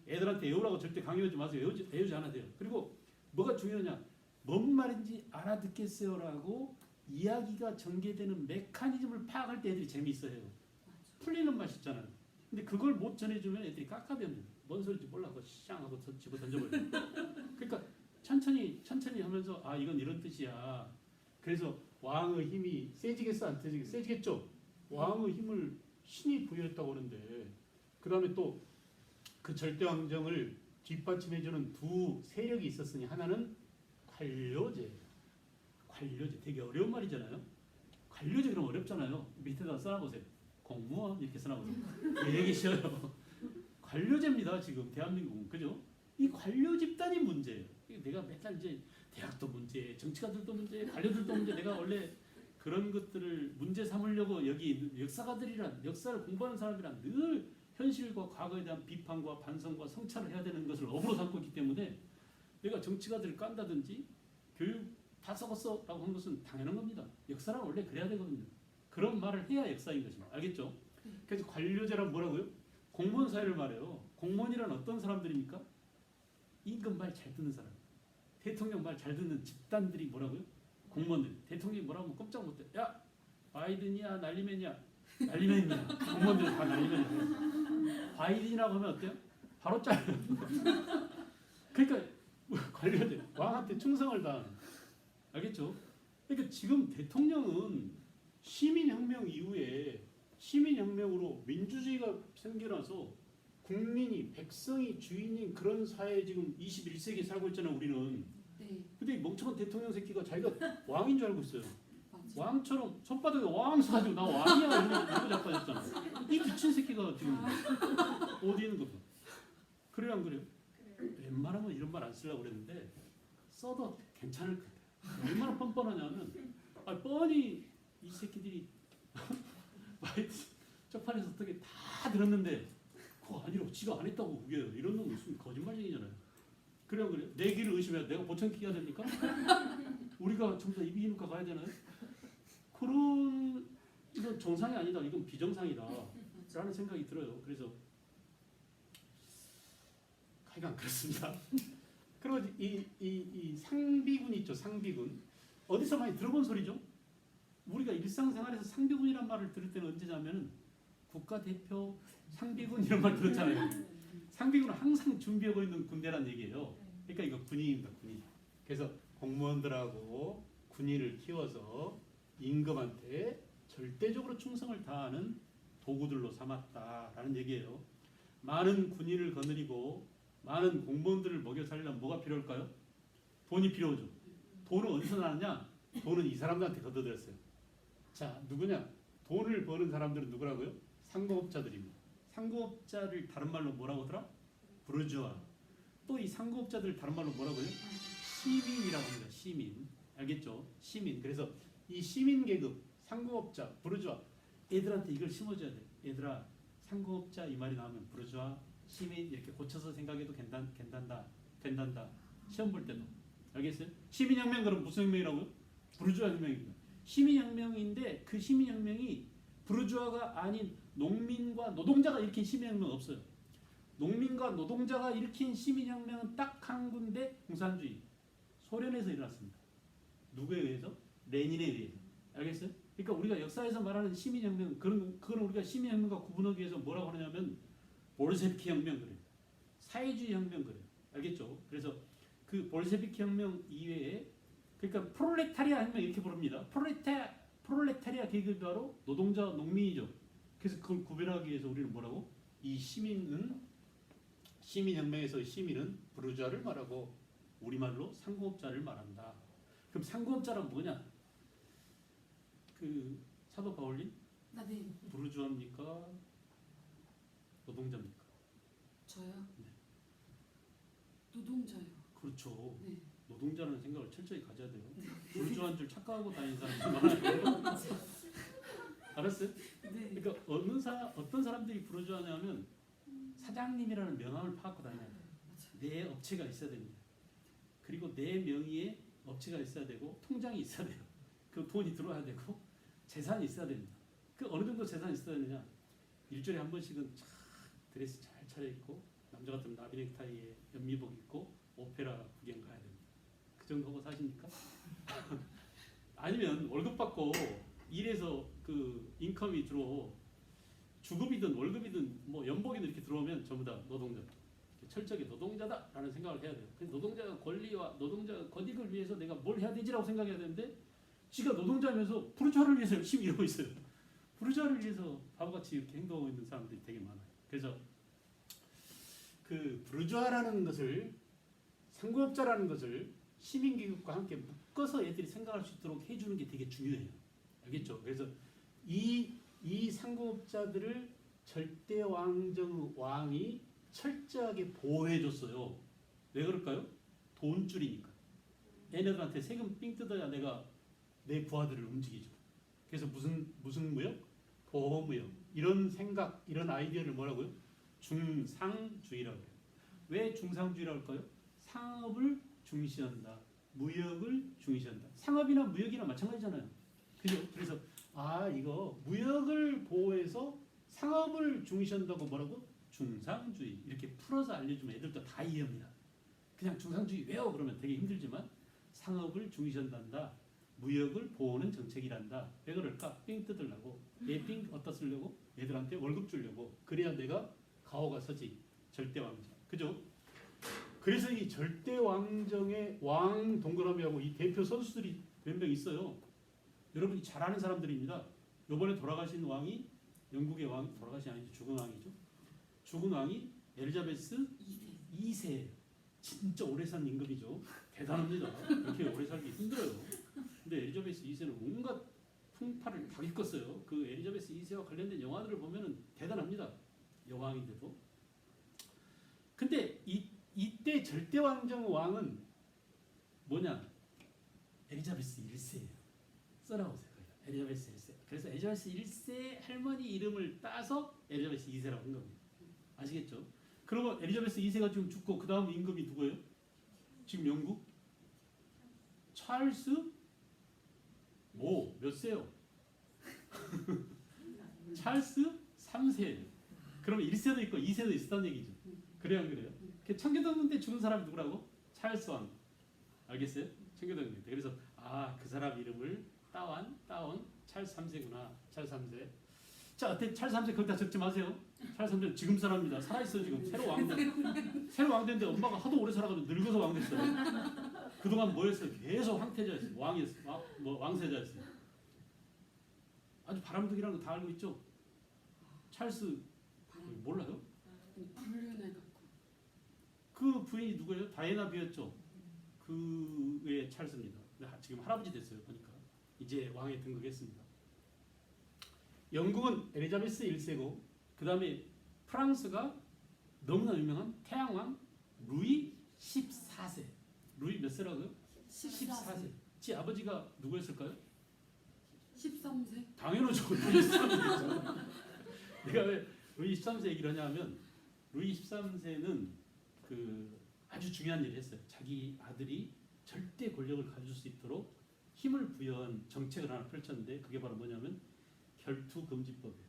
애들한테 외우라고 절대 강요하지 마세요. 외우지 않아도 돼요. 그리고 뭐가 중요하냐? 뭔 말인지 알아듣겠어요라고 이야기가 전개되는 메커니즘을 파악할 때 애들이 재미있어요. 풀리는 맛이 있잖아요. 근데 그걸 못 전해주면 애들이 깎아변해요. 뭔 소리인지 몰라서 샹하고 집어 던져버려요. 그러니까 천천히 하면서 아 이건 이런 뜻이야. 그래서 왕의 힘이 세지겠어 안 세지겠어? 세지겠죠. 왕의 힘을 신이 부여했다고 하는데 그 다음에 또 그 절대왕정을 뒷받침해주는 두 세력이 있었으니 하나는 관료제. 관료제 되게 어려운 말이잖아요. 관료제 그럼 어렵잖아요. 밑에다 써놔보세요. 공무원 이렇게 써놔보세요. 되게 쉬워요. 관료제입니다. 지금 대한민국은. 그죠? 이 관료 집단이 문제예요. 내가 맨날 이제 대학도 문제, 정치가들도 문제, 관료들도 문제. 내가 원래 그런 것들을 문제 삼으려고 여기 역사가들이란 역사를 공부하는 사람이란 늘 현실과 과거에 대한 비판과 반성과 성찰을 해야 되는 것을 업으로 삼고 있기 때문에 내가 정치가들을 깐다든지 교육 다 썩었어 라고 하는 것은 당연한 겁니다. 역사는 원래 그래야 되거든요. 그런 말을 해야 역사인 것입니다. 알겠죠? 그래서 관료제란 뭐라고요? 공무원 사회를 말해요. 공무원이란 어떤 사람들입니까? 임금 말 잘 듣는 사람. 대통령 말 잘 듣는 집단들이 뭐라고요? 공무원들. 대통령이 뭐라고 하면 꼼짝 못해. 야! 바이든이야 난리맨이야. 난리면입니다. 공무원들 다 난리면이에요. 과일이라고 하면 어때요? 바로 잘려요. 그러니까 관료들 왕한테 충성을 다하는. 알겠죠? 그러니까 지금 대통령은 시민혁명 이후에 시민혁명으로 민주주의가 생겨나서 국민이 백성이 주인인 그런 사회에 지금 21세기에 살고 있잖아요. 우리는. 네. 근데 이 멍청한 대통령 새끼가 자기가 왕인 줄 알고 있어요. 맞아요. 왕처럼 손바닥에 왕 쏴가지고 나 왕이야 이러고 자빠졌잖아. 이 미친 새끼가 지금 어디 있는 거야? 그래요 안 그래요? 웬만하면 이런 말 안 쓰려고 그랬는데 써도 괜찮을 것 같아요. 얼마나 뻔뻔하냐면 뻔히 이 새끼들이 마이트 쪽팔려서 어떻게 다 들었는데 그거 아니라고 지가 안 했다고 우겨요. 이런 놈 무슨 거짓말쟁이잖아요. 그래요 그래요? 내 귀를 의심해야 내가 보청기가 됩니까? 우리가 전부 다 이비인후과 가야 되나요? 그런 이건 정상이 아니다. 이건 비정상이다. 라는 생각이 들어요. 그래서 하여간 그렇습니다. 그리고 이 상비군 있죠. 상비군. 어디서 많이 들어본 소리죠? 우리가 일상생활에서 상비군이란 말을 들을 때는 언제냐면 국가대표 상비군 이런 말 들었잖아요. 상비군은 항상 준비하고 있는 군대란 얘기예요. 그러니까 이거 군인입니다. 군인. 그래서 공무원들하고 군인을 키워서 임금한테 절대적으로 충성을 다하는 도구들로 삼았다라는 얘기예요. 많은 군인을 거느리고 많은 공무원들을 먹여 살려면 뭐가 필요할까요? 돈이 필요하죠. 돈은 어디서 나느냐? 돈은 이 사람들한테 걷어들였어요. 자, 누구냐? 돈을 버는 사람들은 누구라고요? 상공업자들입니다. 상공업자를 다른 말로 뭐라고 하더라? 부르주아. 또 이 상공업자들 다른 말로 뭐라고요? 시민이라고 합니다. 시민. 알겠죠? 시민. 그래서 이 시민 계급, 상공업자, 부르주아 애들한테 이걸 심어줘야 돼. 얘들아, 상공업자 이 말이 나오면 부르주아, 시민 이렇게 고쳐서 생각해도 된단다. 시험 볼 때도. 알겠어요? 시민혁명 그럼 무슨 혁명이라고요? 부르주아 혁명입니다. 시민혁명인데 그 시민혁명이 부르주아가 아닌 농민과 노동자가 일으킨 시민혁명 없어요. 농민과 노동자가 일으킨 시민혁명은 딱 한 군데 공산주의. 소련에서 일어났습니다. 누구에 의해서? 레닌에 의해서. 알겠어요? 그러니까 우리가 역사에서 말하는 시민혁명 그건 우리가 시민혁명과 구분하기 위해서 뭐라고 하냐면 볼셰비키 혁명 그래요. 사회주의 혁명 그래요. 알겠죠? 그래서 그 볼셰비키 혁명 이외에 그러니까 프롤레타리아 혁명 이렇게 부릅니다. 프롤레타리아 계급이 바로 노동자 농민이죠. 그래서 그걸 구별하기 위해서 우리는 뭐라고? 이 시민혁명에서의 시민은 부르주아를 말하고 우리말로 상공업자를 말한다. 그럼 상공업자란 뭐냐? 그 사도 바울님 네. 부르주아입니까? 노동자입니까? 저요? 네. 노동자요. 그렇죠. 네. 노동자라는 생각을 철저히 가져야 돼요. 부르주아인 줄 착각하고 다니는 사람이 많아요. 알았어요? 네. 그러니까 어떤 사람들이 부르주아냐면 사장님이라는 명함을 파악하고 다녀야 돼요. 내 업체가 있어야 됩니다. 그리고 내 명의의 업체가 있어야 되고 통장이 있어야 돼요. 그 돈이 들어와야 되고 재산이 있어야 됩니다. 그 어느 정도 재산이 있어야 되냐? 일주일에 한 번씩은 쫙 드레스 잘 차려입고 남자 같으면 나비 넥타이에 연미복 입고 오페라 구경 가야 됩니다. 그 정도 하고 사십니까? 아니면 월급 받고 일해서 그 인컴이 들어오 주급이든 월급이든 뭐 연봉이든 이렇게 들어오면 전부 다 노동자다. 철저하게 노동자다라는 생각을 해야 돼요. 그래서 노동자의 권리와 노동자의 권익을 위해서 내가 뭘 해야 되지라고 생각해야 되는데 지가 노동자면서 부르주아를 위해서 열심히 이러고 있어요. 부르주아를 위해서 바보같이 이렇게 행동하고 있는 사람들이 되게 많아요. 그래서 그 부르주아라는 것을 상공업자라는 것을 시민계급과 함께 묶어서 애들이 생각할 수 있도록 해주는 게 되게 중요해요. 알겠죠? 그래서 이 상공업자들을 절대 왕이 철저하게 보호해줬어요. 왜 그럴까요? 돈줄이니까. 얘네들한테 세금 삥 뜯어야 내가 내 부하들을 움직이죠. 그래서 무슨 무역? 보호무역. 이런 생각, 이런 아이디어를 뭐라고요? 중상주의라고 해요. 왜 중상주의라고 할까요? 상업을 중시한다. 무역을 중시한다. 상업이나 무역이나 마찬가지잖아요. 그죠? 그래서 이거 무역을 보호해서 상업을 중시한다고 뭐라고? 중상주의. 이렇게 풀어서 알려주면 애들도 다 이해합니다. 그냥 중상주의 외워 그러면 되게 힘들지만 상업을 중시한다. 무역을 보호하는 정책이란다. 왜 그럴까? 삥 뜯으려고. 얘삥 어디다 쓰려고? 얘들한테 월급 주려고. 그래야 내가 가오가 서지. 절대왕정. 그죠? 그래서 이 절대왕정의 왕 동그라미하고 이 대표 선수들이 몇 명 있어요. 여러분이 잘 아는 사람들입니다. 요번에 돌아가신 왕이 영국의 왕, 돌아가신 아니죠. 죽은 왕이죠. 죽은 왕이 엘리자베스 2세. 진짜 오래 산 임금이죠. 대단합니다. 이렇게 오래 살기 힘들어요. 근데 엘리자베스 2세는 온갖 풍파를 다 겪었어요. 그 엘리자베스 2세와 관련된 영화들을 보면은 대단합니다. 여왕인데도. 근데 이때 절대왕정 왕은 뭐냐? 엘리자베스 1세예요. 써나오세요. 엘리자베스 1세. 그래서 엘리자베스 1세 할머니 이름을 따서 엘리자베스 2세라고 한 겁니다. 아시겠죠? 그러면 엘리자베스 2세가 지금 죽고 그 다음 임금이 누구예요? 지금 영국? 찰스? 몇 세요? 찰스 3세예요. 그러면 1세도 있고 2세도 있었다는 얘기죠. 그래요 안 그래요? 청교도문 때 죽은 사람이 누구라고? 찰스 왕. 알겠어요? 청교도문 때. 그래서 그 사람 이름을 따온 찰스 3세구나. 찰스 3세. 자, 어때? 찰스 3세 거기다 적지 마세요. 찰스 3세 지금 사람입니다. 살아있어요 지금. 새로 왕됐는데 엄마가 하도 오래 살아가지고 늙어서 왕 됐어요. 그동안 뭐였어요? 계속 황태자였어요. 왕이었어요. 왕세자였어요. 아주 바람둥이라는 거 다 알고 있죠? 찰스 몰라요? 불륜해갖고 그 부인이 누구예요? 다이애나 비였죠. 그의 찰스입니다. 지금 할아버지 됐어요. 보니까 이제 왕에 등극했습니다. 영국은 엘리자베스 1세고 그 다음에 프랑스가 너무나 유명한 태양왕 루이 14세. 루이 몇 세라고요? 14세. 지 아버지가 누구였을까요? 13세? 당연하죠. 루이 13세죠. 내가 왜 루이 13세 얘기를 하냐면 루이 13세는 그 아주 중요한 일을 했어요. 자기 아들이 절대 권력을 가질 수 있도록 힘을 부여한 정책을 하나 펼쳤는데 그게 바로 뭐냐면 결투금지법이에요.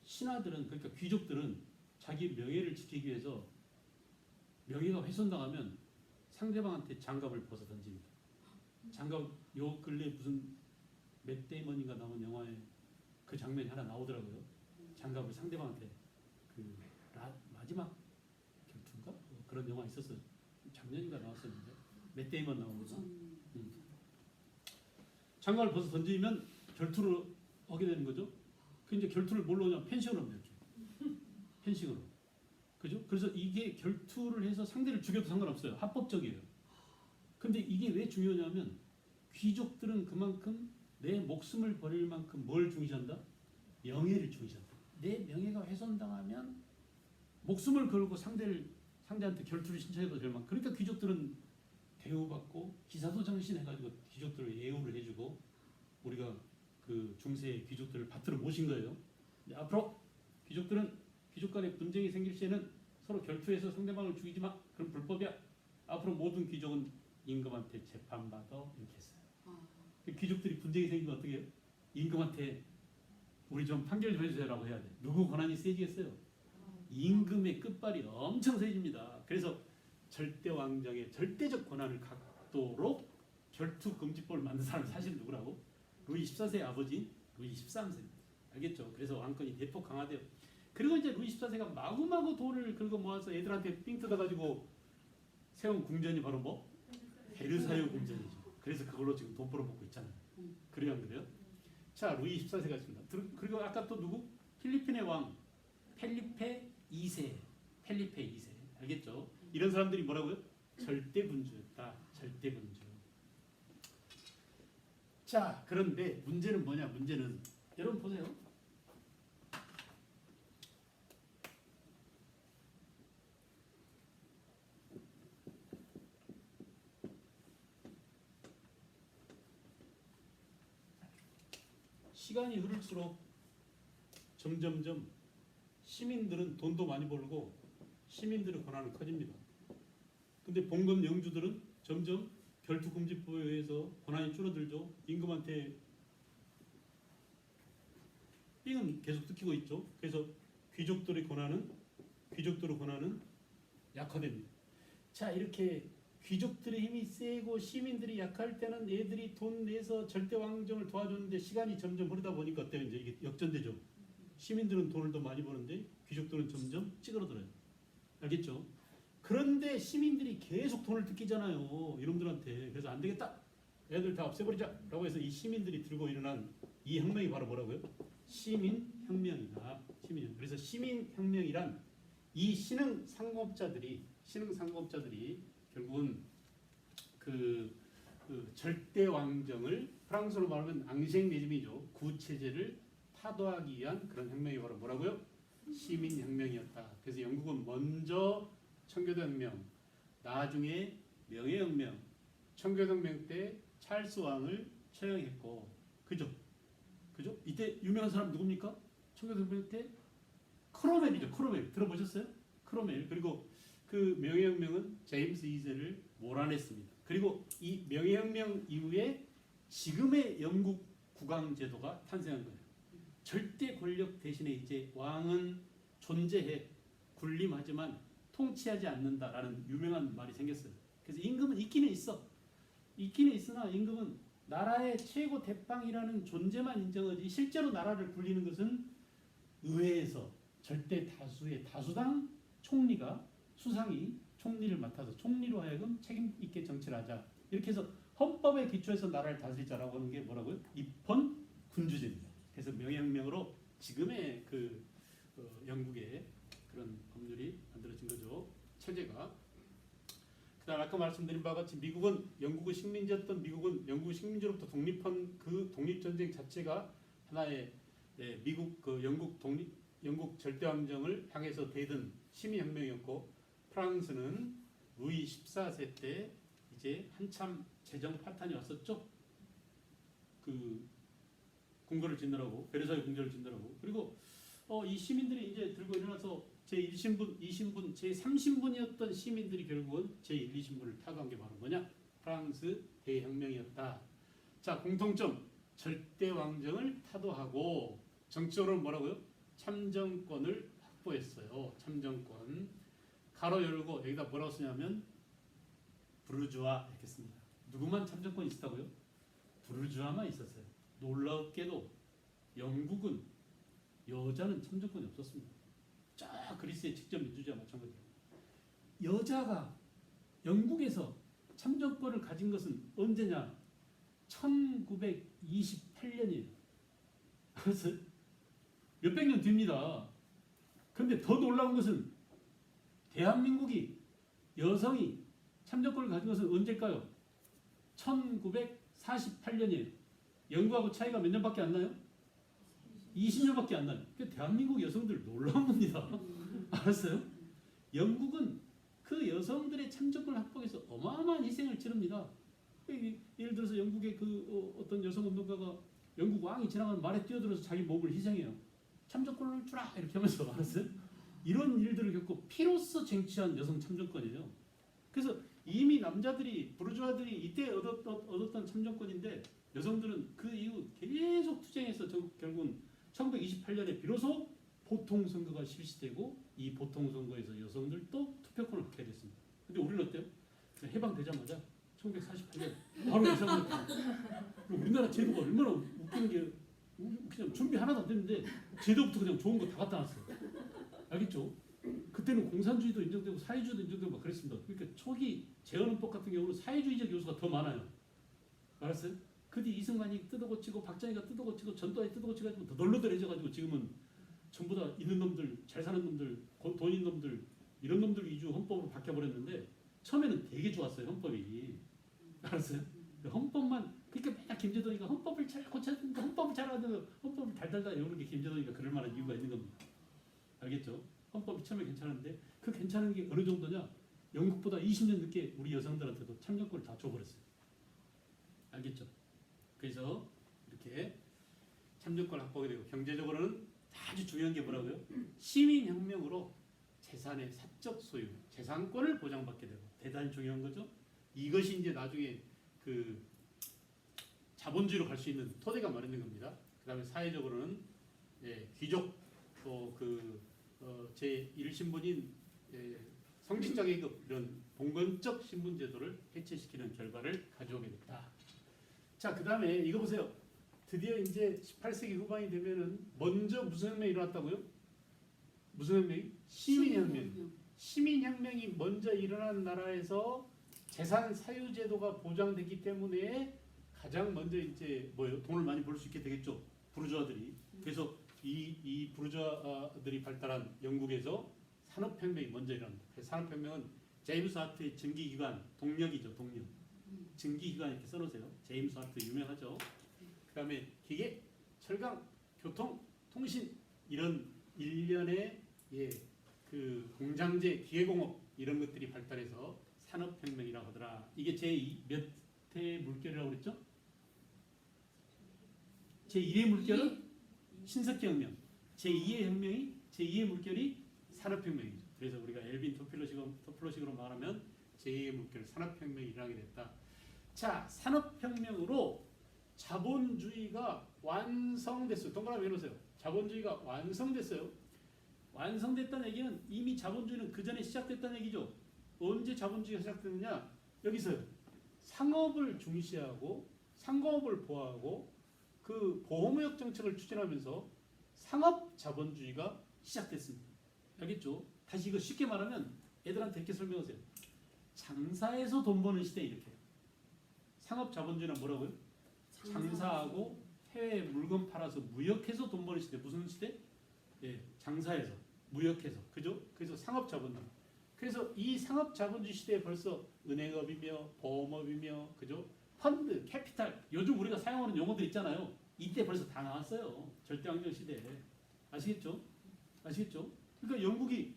신하들은 그러니까 귀족들은 자기 명예를 지키기 위해서 명예가 훼손당하면 상대방한테 장갑을 벗어 던집니다. 장갑 요 근래 무슨 맷 데이먼인가 나온 영화에 그 장면이 하나 나오더라고요. 장갑을 상대방한테 그 마지막 결투인가 그런 영화 있었어요. 작년인가 나왔었는데 맷 데이먼 나온 거죠. 장갑을 벗어 던지면 결투를 하게 되는 거죠. 그 이제 결투를 뭘로 하냐? 펜싱으로 하면 되죠. 펜싱으로. 그죠? 그래서 이게 결투를 해서 상대를 죽여도 상관없어요. 합법적이에요. 근데 이게 왜 중요하냐면 귀족들은 그만큼 내 목숨을 버릴 만큼 뭘 중시한다? 명예를 중시한다. 내 명예가 훼손당하면 목숨을 걸고 상대한테 결투를 신청해도 될 만큼. 그러니까 귀족들은 대우받고 기사도 정신해가지고 귀족들을 예우를 해주고 우리가 그 중세 귀족들을 밭으로 모신 거예요. 앞으로 귀족들은 귀족 간에 분쟁이 생길 시에는 서로 결투해서 상대방을 죽이지 마. 그럼 불법이야. 앞으로 모든 귀족은 임금한테 재판받아 이렇게 했어요. 귀족들이 분쟁이 생기면 어떻게 해요? 임금한테 우리 좀 판결 좀 해주세요라고 해야 돼. 누구 권한이 세지겠어요? 임금의 끝발이 엄청 세집니다. 그래서 절대왕정의 절대적 권한을 갖도록 결투금지법을 만든 사람이 사실 누구라고? 루이 14세의 아버지 루이 13세입니다. 알겠죠? 그래서 왕권이 대폭 강화돼요. 그리고 이제 루이 14세가 마구마구 돈을 긁어 모아서 애들한테 삥 뜯어가지고 세운 궁전이 바로 뭐? 베르사유 궁전이죠. 그래서 그걸로 지금 돈 벌어먹고 있잖아요. 그래요, 안 그래요? 자, 루이 14세가 있습니다. 그리고 아까 또 누구? 필리핀의 왕 펠리페 2세. 펠리페 2세. 알겠죠? 이런 사람들이 뭐라고요? 절대군주였다. 절대군주. 자, 그런데 문제는 뭐냐? 문제는 여러분 보세요. 시간이 흐를수록 점점점 시민들은 돈도 많이 벌고 시민들의 권한은 커집니다. 근데 봉건 영주들은 점점 결투금지법에 의해서 권한이 줄어들죠. 임금한테 삥은 계속 뜯기고 있죠. 그래서 귀족들의 권한은 약화됩니다. 자, 이렇게 귀족들의 힘이 세고 시민들이 약할 때는 얘들이 돈 내서 절대 왕정을 도와줬는데 시간이 점점 흐르다 보니까 어때요? 이제 이게 역전되죠. 시민들은 돈을 더 많이 버는데 귀족들은 점점 찌그러들어요. 알겠죠? 그런데 시민들이 계속 돈을 뜯기잖아요. 이놈들한테. 그래서 안 되겠다. 애들 다 없애버리자. 라고 해서 이 시민들이 들고 일어난 이 혁명이 바로 뭐라고요? 시민혁명이다. 시민혁명. 그래서 시민혁명이란 이 신흥 상공업자들이 결국은 그 절대 왕정을 프랑스로 말하면 앙생 레짐이죠. 구체제를 타도하기 위한 그런 혁명이 바로 뭐라고요? 시민혁명이었다. 그래서 영국은 먼저 청교도혁명, 나중에 명예혁명, 청교도혁명 때 찰스 왕을 처형했고, 그죠? 이때 유명한 사람 누굽니까? 청교도혁명 때 크로멜이죠. 크로멜 들어보셨어요? 크로멜. 그리고 그 명예혁명은 제임스 2세를 몰아냈습니다. 그리고 이 명예혁명 이후에 지금의 영국 국왕제도가 탄생한 거예요. 절대 권력 대신에 이제 왕은 존재해 군림하지만 통치하지 않는다라는 유명한 말이 생겼어요. 그래서 임금은 있기는 있으나 임금은 나라의 최고 대빵이라는 존재만 인정하지 실제로 나라를 굴리는 것은 의회에서 절대 다수의 다수당 총리가 수상이 총리를 맡아서 총리로 하여금 책임 있게 정치를 하자. 이렇게 해서 헌법에 기초해서 나라를 다스리자라고 하는 게 뭐라고요? 입헌 군주제입니다. 그래서 명예혁명으로 지금의 영국의 그런 법률이 만들어진 거죠. 체제가. 그다음 아까 말씀드린 바와 같이 미국은 영국의 식민지였던 미국은 영국의 식민지로부터 독립한 그 독립전쟁 자체가 하나의 미국 영국 절대왕정을 향해서 대든 시민혁명이었고 프랑스는 루이 14세 때 이제 한참 재정 파탄이 왔었죠. 그 궁궐을 짓느라고 베르사유 궁전을 짓느라고 그리고 이 시민들이 이제 들고 일어나서 제1신분, 2신분, 제3신분이었던 시민들이 결국은 제1, 2신분을 타도한 게 바로 뭐냐? 프랑스 대혁명이었다. 자, 공통점 절대 왕정을 타도하고 정치적으로는 뭐라고요? 참정권을 확보했어요. 참정권. 가로 열고 여기다 뭐라고 쓰냐면 부르주아 이렇게 씁니다. 누구만 참정권이 있었다고요? 부르주아만 있었어요. 놀랍게도 영국은 여자는 참정권이 없었습니다. 쫙 그리스의 직접 민주주의와 마찬가지로 여자가 영국에서 참정권을 가진 것은 언제냐? 1928년이에요. 그래서 몇백 년 뒤입니다. 그런데 더 놀라운 것은 대한민국이 여성이 참정권을 가진 것은 언제일까요? 1948년이에요. 영국하고 차이가 몇 년밖에 안 나요? 20년밖에 안 나요. 그러니까 대한민국 여성들 놀라운 겁니다. 알았어요? 영국은 그 여성들의 참정권 확보에서 어마어마한 희생을 치릅니다. 예를 들어서 영국의 어떤 여성 운동가가 영국 왕이 지나가는 말에 뛰어들어서 자기 몸을 희생해요. 참정권을 주라 이렇게 하면서. 알았어요? 이런 일들을 겪고 피로써 쟁취한 여성 참정권이에요. 그래서 이미 남자들이 부르주아들이 이때 얻었던 참정권인데 여성들은 그 이후 계속 투쟁해서 결국은 1928년에 비로소 보통선거가 실시되고 이 보통선거에서 여성들도 투표권을 갖게 됐습니다. 근데 우리는 어때요? 해방되자마자 1948년 바로 여성을 우리나라 제도가 얼마나 웃기는 게 그냥 준비 하나도 안 됐는데 제도부터 그냥 좋은 거 다 갖다 놨어요. 알겠죠? 그때는 공산주의도 인정되고 사회주의도 인정되고 막 그랬습니다. 그러니까 초기 재헌헌법 같은 경우는 사회주의적 요소가 더 많아요. 알았어요? 그 뒤 이승만이 뜯어고치고 박정희가 뜯어고치고 전두환이 뜯어고치고 가지고 더 널널해져가지고 지금은 전부 다 있는 놈들, 잘 사는 놈들, 돈 있는 놈들 이런 놈들 위주 헌법으로 바뀌어버렸는데 처음에는 되게 좋았어요. 헌법이. 알았어요? 헌법만 그러니까 맨날 김재동이가 헌법을 잘 고쳐야 된다. 헌법을 잘하는 헌법을 달달달 이러는 게 김재동이가 그럴 만한 이유가 있는 겁니다. 알겠죠? 헌법이 처음에 괜찮은데 그 괜찮은 게 어느 정도냐? 영국보다 20년 늦게 우리 여성들한테도 참정권을 다 줘버렸어요. 알겠죠? 그래서 이렇게 참정권 확보가 되고 경제적으로는 아주 중요한 게 뭐라고요? 시민혁명으로 재산의 사적 소유, 재산권을 보장받게 되고 대단히 중요한 거죠. 이것이 이제 나중에 그 자본주의로 갈 수 있는 토대가 마련된 겁니다. 그다음에 사회적으로는 귀족 또 제1신분인 성직자 계급 이런 봉건적 신분 제도를 해체시키는 결과를 가져오게 됐다. 자, 그 다음에 이거 보세요. 드디어 이제 18세기 후반이 되면은 먼저 무슨 혁명이 일어났다고요? 무슨 혁명이? 시민혁명. 시민혁명이 먼저 일어난 나라에서 재산 사유제도가 보장되기 때문에 가장 먼저 이제 뭐예요? 돈을 많이 벌 수 있게 되겠죠. 부르주아들이. 그래서 이 부르주아들이 발달한 영국에서 산업혁명이 먼저 일어납니다. 그래서 산업혁명은 제임스 하트의 증기기관, 동력이죠. 동력. 증기기관 이렇게 써놓으세요. 제임스 하트 유명하죠. 그 다음에 기계, 철강, 교통, 통신 이런 일련의 그 공장제, 기계공업 이런 것들이 발달해서 산업혁명이라고 하더라. 이게 제2몇 회 물결이라고 그랬죠? 제1의 물결은 신석기혁명, 제2의 혁명이 제2의 물결이 산업혁명이죠. 그래서 우리가 엘빈 토플러식으로 말하면 제2의 물결 산업혁명이 일어나게 됐다. 자, 산업혁명으로 자본주의가 완성됐어요. 동그라미 해놓으세요. 자본주의가 완성됐어요. 완성됐다는 얘기는 이미 자본주의는 그 전에 시작됐다는 얘기죠. 언제 자본주의가 시작됐느냐? 여기서요. 상업을 중시하고 상공업을 보호하고 그 보호무역 정책을 추진하면서 상업 자본주의가 시작됐습니다. 알겠죠? 다시 이거 쉽게 말하면 애들한테 이렇게 설명하세요. 장사해서 돈 버는 시대 이렇게. 상업 자본주의는 뭐라고요? 장사하고 해외에 물건 팔아서 무역해서 돈 버는 시대. 무슨 시대? 예, 장사해서 무역해서. 그죠? 그래서 상업 자본주의. 그래서 이 상업 자본주의 시대에 벌써 은행업이며 보험업이며 그죠? 펀드, 캐피탈, 요즘 우리가 사용하는 용어들 있잖아요. 이때 벌써 다 나왔어요. 절대항쟁 시대에. 아시겠죠? 아시겠죠? 그러니까 영국이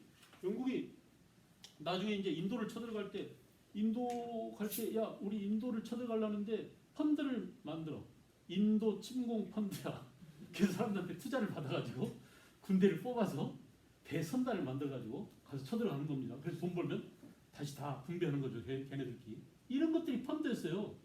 나중에 이제 인도를 쳐들어갈 때 인도 갈 때 야 우리 인도를 쳐들어가려는데 펀드를 만들어. 인도 침공 펀드야. 그래서 사람들한테 투자를 받아가지고 군대를 뽑아서 대선단을 만들어가지고 가서 쳐들어가는 겁니다. 그래서 돈 벌면 다시 다 분배하는 거죠. 걔네들끼리. 이런 것들이 펀드였어요.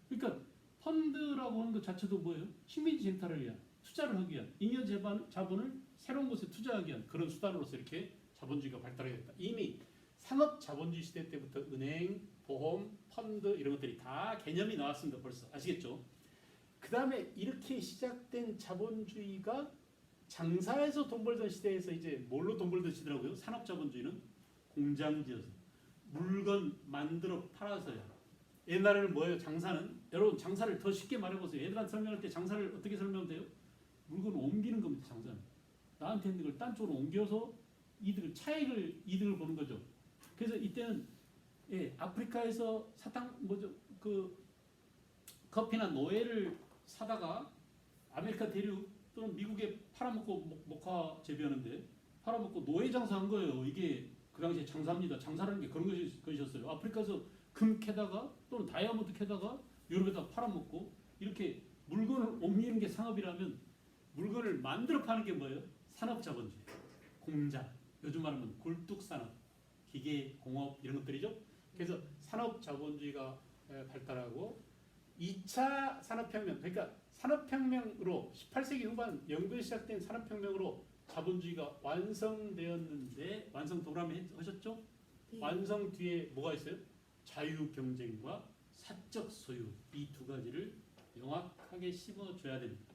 그러니까 펀드라고 하는 것 자체도 뭐예요? 식민지 쟁탈을 위한, 투자를 하기 위한, 잉여 자본을 새로운 곳에 투자하기 위한 그런 수단으로서 이렇게 자본주의가 발달하게 됐다. 이미 상업 자본주의 시대 때부터 은행, 보험, 펀드 이런 것들이 다 개념이 나왔습니다. 벌써 아시겠죠? 그 다음에 이렇게 시작된 자본주의가 장사해서 돈 벌던 시대에서 이제 뭘로 돈 벌던 시대라고요? 산업 자본주의는 공장 지어서 물건 만들어 팔아서요. 옛날에는 뭐예요? 장사는 여러분 장사를 더 쉽게 말해보세요. 애들한테 설명할 때 장사를 어떻게 설명하면 돼요? 물건을 옮기는 겁니다. 장사는 나한테 있는 걸 딴 쪽으로 옮겨서 이득을 보는 거죠. 그래서 이때는 아프리카에서 그 커피나 노예를 사다가 아메리카 대륙 또는 미국에 팔아먹고 목화 재배하는데 팔아먹고 노예 장사한 거예요. 이게 그 당시에 장사입니다. 장사라는 게 그런 것이었어요. 아프리카에서 금 캐다가 또는 다이아몬드 캐다가 유럽에다 팔아먹고 이렇게 물건을 옮기는 게 상업이라면 물건을 만들어 파는 게 뭐예요? 산업자본주의, 공장, 요즘 말하면 굴뚝산업, 기계공업 이런 것들이죠. 그래서 산업자본주의가 발달하고 2차 산업혁명, 그러니까 산업혁명으로 18세기 후반 영국에 시작된 산업혁명으로 자본주의가 완성되었는데 완성 동그라미 하셨죠? 네. 완성 뒤에 뭐가 있어요? 자유경쟁과 사적 소유 이 두 가지를 명확하게 심어줘야 됩니다.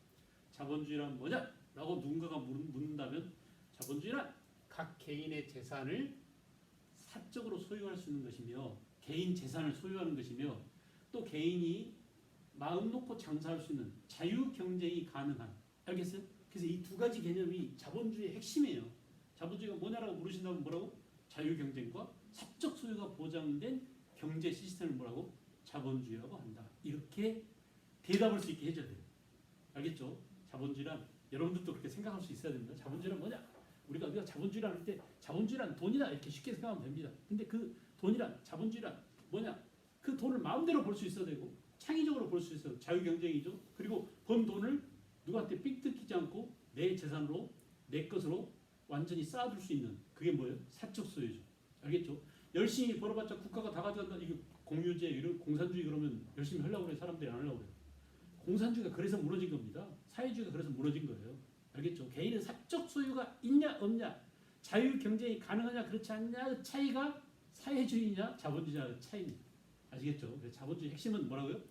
자본주의란 뭐냐? 라고 누군가가 묻는다면 자본주의란 각 개인의 재산을 사적으로 소유할 수 있는 것이며 개인 재산을 소유하는 것이며 또 개인이 마음 놓고 장사할 수 있는 자유경쟁이 가능한 알겠어요? 그래서 이 두 가지 개념이 자본주의의 핵심이에요. 자본주의가 뭐냐라고 물으신다면 뭐라고? 자유경쟁과 사적 소유가 보장된 경제 시스템을 뭐라고? 자본주의라고 한다. 이렇게 대답할 수 있게 해줘야 돼요. 알겠죠? 자본주의란 여러분들도 그렇게 생각할 수 있어야 됩니다. 자본주의란 뭐냐? 우리가 자본주의란 할 때 자본주의란 돈이다 이렇게 쉽게 생각하면 됩니다. 근데 그 돈이란 자본주의란 뭐냐? 그 돈을 마음대로 벌 수 있어야 되고 창의적으로 벌 수 있어요. 자유경쟁이죠. 그리고 번 돈을 누구한테 삑뜯기지 않고 내 재산으로 내 것으로 완전히 쌓아둘 수 있는 그게 뭐예요? 사적 소유죠. 알겠죠? 열심히 벌어봤자 국가가 다 가져간다. 이게 공유제, 이런 공산주의 그러면 열심히 하려고 그래. 사람들이 안 하려고 그래요. 공산주의가 그래서 무너진 겁니다. 사회주의가 그래서 무너진 거예요. 알겠죠? 개인의 사적 소유가 있냐 없냐, 자유 경쟁이 가능하냐 그렇지 않냐 그 차이가 사회주의냐 자본주의냐의 차이입니다. 아시겠죠? 그래서 자본주의 핵심은 뭐라고요?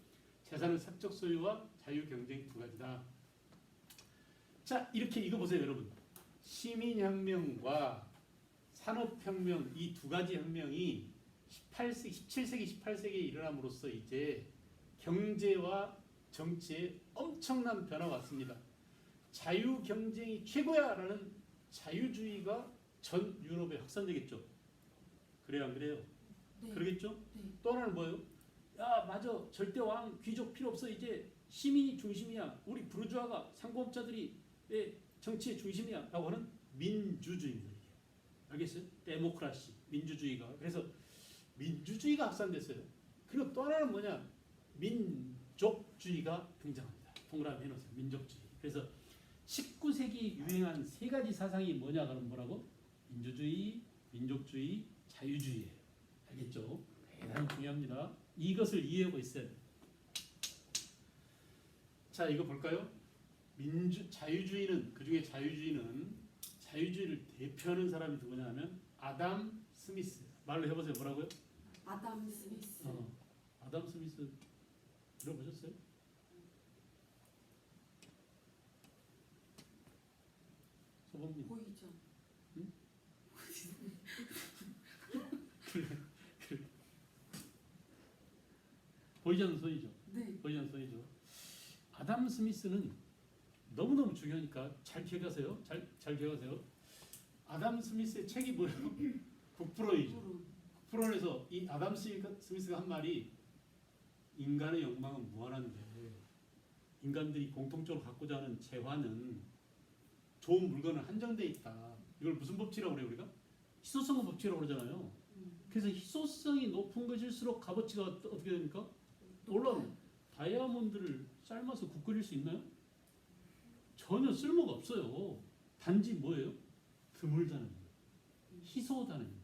재산의 사적 소유와 자유 경쟁 두 가지다. 자, 이렇게 이거 보세요, 여러분. 시민혁명과 산업혁명 이 두 가지 혁명이 17세기, 18세기에 일어남으로써 이제 경제와 정치에 엄청난 변화가 왔습니다. 자유 경쟁이 최고야라는 자유주의가 전 유럽에 확산되겠죠. 그래요, 안 그래요? 네. 그러겠죠? 네. 또 하나는 뭐예요? 야, 맞아. 절대 왕, 귀족 필요 없어. 이제 시민이 중심이야. 우리 부르주아가 상공업자들이 정치의 중심이야. 라고 하는 민주주의입니다. 이게. 알겠어요? 데모크라시, 민주주의가. 그래서 민주주의가 확산됐어요. 그리고 또 하나는 뭐냐? 민족주의가 등장합니다. 동그라미 해놓으세요. 민족주의. 그래서 19세기 유행한 세 가지 사상이 뭐냐? 그러면 뭐라고? 민주주의, 민족주의, 자유주의예요. 알겠죠? 대단히 중요합니다. 이것을 이해하고 있어야 돼요. 자, 이거 볼까요? 자유주의는, 그 중에 자유주의를 대표하는 사람이 누구냐 하면 아담 스미스. 말로 해보세요. 뭐라고요? 아담 스미스. 아담 스미스 들어보셨어요? 소범님. 보이죠? 응? 보이지 않는 소리죠. 네. 보이지 않는 소리죠. 아담 스미스는 너무너무 중요하니까 잘 기억하세요. 잘 기억하세요. 아담 스미스의 책이 뭐예요? 북프로이죠. 북프로에서 이 아담 스미스가 한 말이 인간의 욕망은 무한한데 인간들이 공통적으로 갖고자 하는 재화는 좋은 물건은 한정돼 있다. 이걸 무슨 법칙이라고 그래요, 우리가? 희소성 법칙이라고 그러잖아요. 그래서 희소성이 높은 것일수록 값어치가 어떻게 됩니까? 올라옵니다. 다이아몬드를 삶아서 국 끓일 수 있나요? 전혀 쓸모가 없어요. 단지 뭐예요? 드물다는 거예요. 희소하다는 거예요.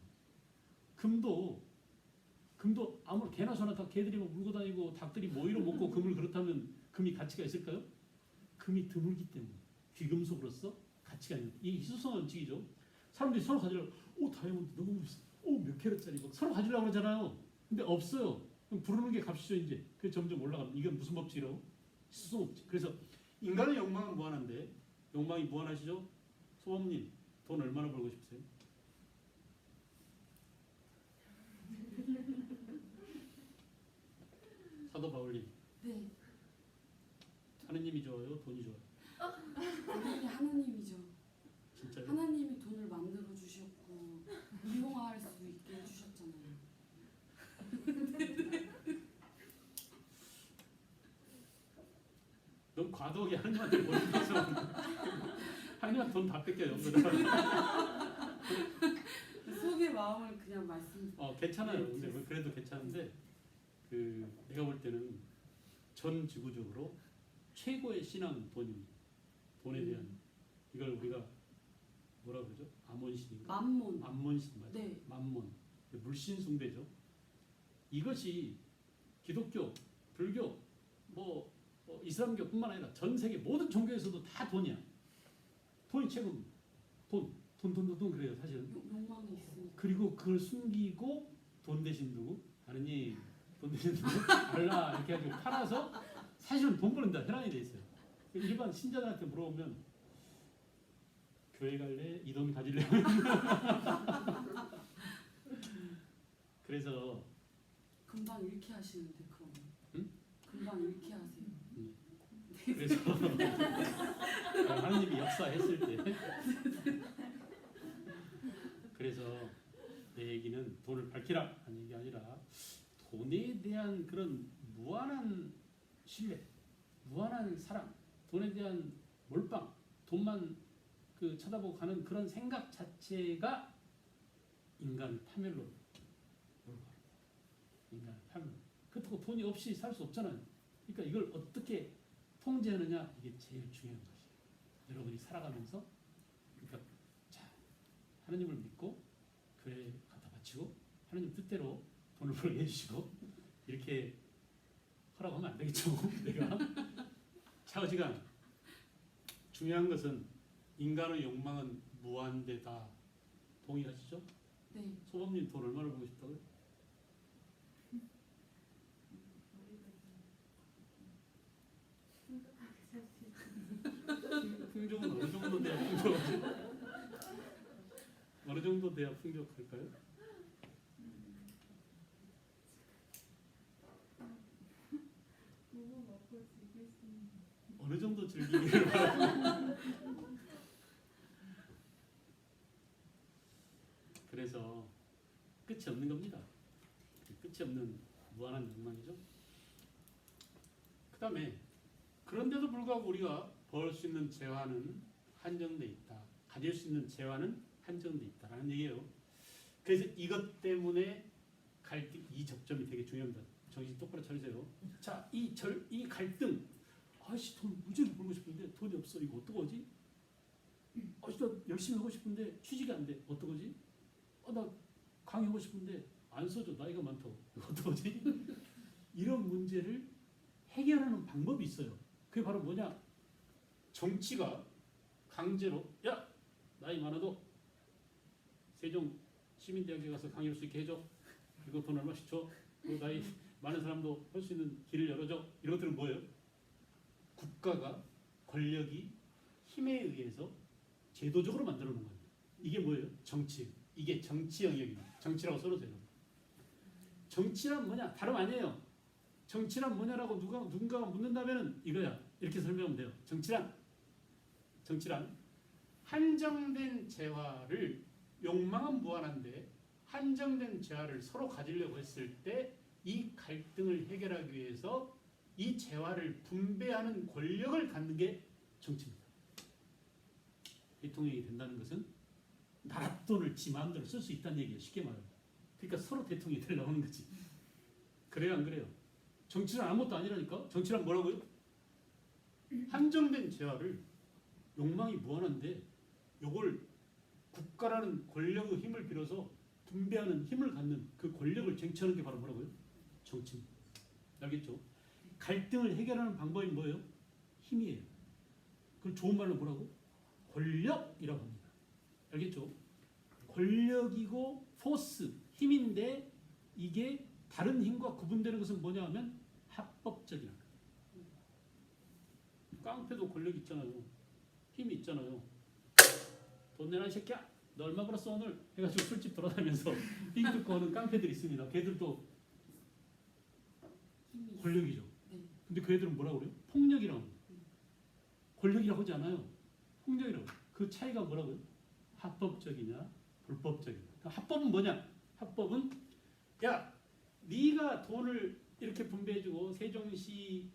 금도 아무리 개나 소나 다 개들이 물고 다니고 닭들이 모이로 먹고 금을 그렇다면 금이 가치가 있을까요? 금이 드물기 때문에 귀금속으로서 가치가 있는 이 희소성 원칙이죠. 사람들이 서로 가지려고 다이아몬드 너무 비싸. 몇 캐럿짜리 서로 가지려고 그러잖아요. 근데 없어요. 그럼 부르는 게 값이죠 이제. 그래서 점점 올라갑니다. 이건 무슨 법칙이라고? 희소성 법칙. 그래서 인간의 욕망은 무한한데 욕망이 무한하시죠? 소범님 돈 얼마나 벌고 싶으세요? 사도 바울님 네. 하느님이 좋아요? 돈이 좋아요? 당연히 하나님이죠. 진짜요? 하나님이 돈을 만들어 주셨고 이용할 수 있게 해주셨잖아요. 너무 과도하게 하느님한테 몰입해서 하느님한테 돈 다 뺏겨요. 속의 마음을 그냥 말씀. 괜찮아요. 근데 그래도 괜찮은데 내가 볼 때는 전 지구적으로 최고의 신앙은 돈입니다. 돈에 대한 이걸 우리가 뭐라 그러죠? 아몬신인가? 만몬. 암몬신 맞죠? 네. 만몬. 물신 숭배죠. 이것이 기독교, 불교, 이슬람교뿐만 아니라 전 세계 모든 종교에서도 다 돈이야. 돈이 최고입니다. 돈 그래요 사실은. 욕망이 있으니까. 그리고 그걸 숨기고 돈 대신 누구? 하느님 돈 대신 누구? 알라 이렇게 해가지고 팔아서 사실은 돈 버는다 현황이 돼 있어요. 일반 신자들한테 물어보면 교회 갈래? 이 돈 가질래? 그래서 금방 잃게 하시는데 그럼. 응? 금방 잃게 하세요. 그래서 하느님이 역사했을 때 그래서 내 얘기는 돈을 밝히라 하는 얘기 아니라 돈에 대한 그런 무한한 신뢰, 무한한 사랑, 돈에 대한 몰빵, 돈만 쳐다보고 가는 그런 생각 자체가 인간을 파멸로 몰아갑니다. 인간을 파멸. 그렇다고 돈이 없이 살 수 없잖아요. 그러니까 이걸 어떻게 통제하느냐 이게 제일 중요한 것이에요. 여러분이 살아가면서 그러니까 하나님을 믿고 교회에 갖다 바치고 하나님 뜻대로 돈을 벌게 해주시고 이렇게 하라고 하면 안 되겠죠. 내가 차오지간 중요한 것은 인간의 욕망은 무한대다. 동의하시죠? 네. 소범님 돈 얼마를 보고 싶다고요? 풍족은 어느 정도 돼야 풍족하지? 어느 정도 돼야 풍족할까요? 어느 정도 즐기기를 바랍니다. 그래서 끝이 없는 겁니다. 끝이 없는 무한한 욕망이죠. 그 다음에 그런데도 불구하고 우리가 벌 수 있는 재화는 한정돼 있다. 가질 수 있는 재화는 한정돼 있다라는 얘기예요. 그래서 이것 때문에 갈등, 이 접점이 되게 중요합니다. 정신 똑바로 차리세요. 자, 이 갈등. 아씨 돈 무지하게 벌고 싶은데 돈이 없어. 이거 어떡하지? 아씨 나 열심히 하고 싶은데 취직이 안 돼. 어떡하지? 나 강의하고 싶은데 안 써줘. 나이가 많다고. 이거 어떡하지? 이런 문제를 해결하는 방법이 있어요. 그게 바로 뭐냐? 정치가 강제로 야 나이 많아도 세종 시민대학에 가서 강의할 수 있게 해줘. 그리고 돈 얼마씩 줘. 그리고 나이 많은 사람도 할 수 있는 길을 열어줘. 이런 것들은 뭐예요? 국가가 권력이 힘에 의해서 제도적으로 만들어 놓은 겁니다. 이게 뭐예요? 정치. 이게 정치 영역입니다. 정치라고 써놓으세요. 정치란 뭐냐? 다름 아니에요. 정치란 뭐냐라고 누군가가 묻는다면은 이거야. 이렇게 설명하면 돼요. 정치란 한정된 재화를 욕망은 무한한데 한정된 재화를 서로 가지려고 했을 때 이 갈등을 해결하기 위해서 이 재화를 분배하는 권력을 갖는 게 정치입니다. 대통령이 된다는 것은 나라 돈을 지 마음대로 쓸 수 있다는 얘기예요. 쉽게 말하면. 그러니까 서로 대통령이 되려고 거지. 그래요 안 그래요? 정치는 아무것도 아니라니까. 정치란 뭐라고요? 한정된 재화를 욕망이 무한한데 요걸 국가라는 권력의 힘을 빌어서 분배하는 힘을 갖는 그 권력을 쟁취하는 게 바로 뭐라고요? 정치입니다. 알겠죠? 갈등을 해결하는 방법이 뭐예요? 힘이에요. 그걸 좋은 말로 뭐라고? 권력이라고 합니다. 알겠죠? 권력이고 포스, 힘인데 이게 다른 힘과 구분되는 것은 뭐냐 하면 합법적이라는 거예요. 깡패도 권력 있잖아요. 힘이 있잖아요. 돈 내놔 이 새끼야. 너 얼마 벌었어 오늘? 해가지고 술집 돌아다니면서 삥 뜯고 하는 깡패들이 있습니다. 걔들도 권력이죠. 근데 그 애들은 뭐라고 그래요? 폭력이라고 합니다. 권력이라고 하지 않아요. 폭력이라고. 그 차이가 뭐라고요? 합법적이냐 불법적이냐. 그러니까 합법은 뭐냐? 합법은 야 네가 돈을 이렇게 분배해주고 세종시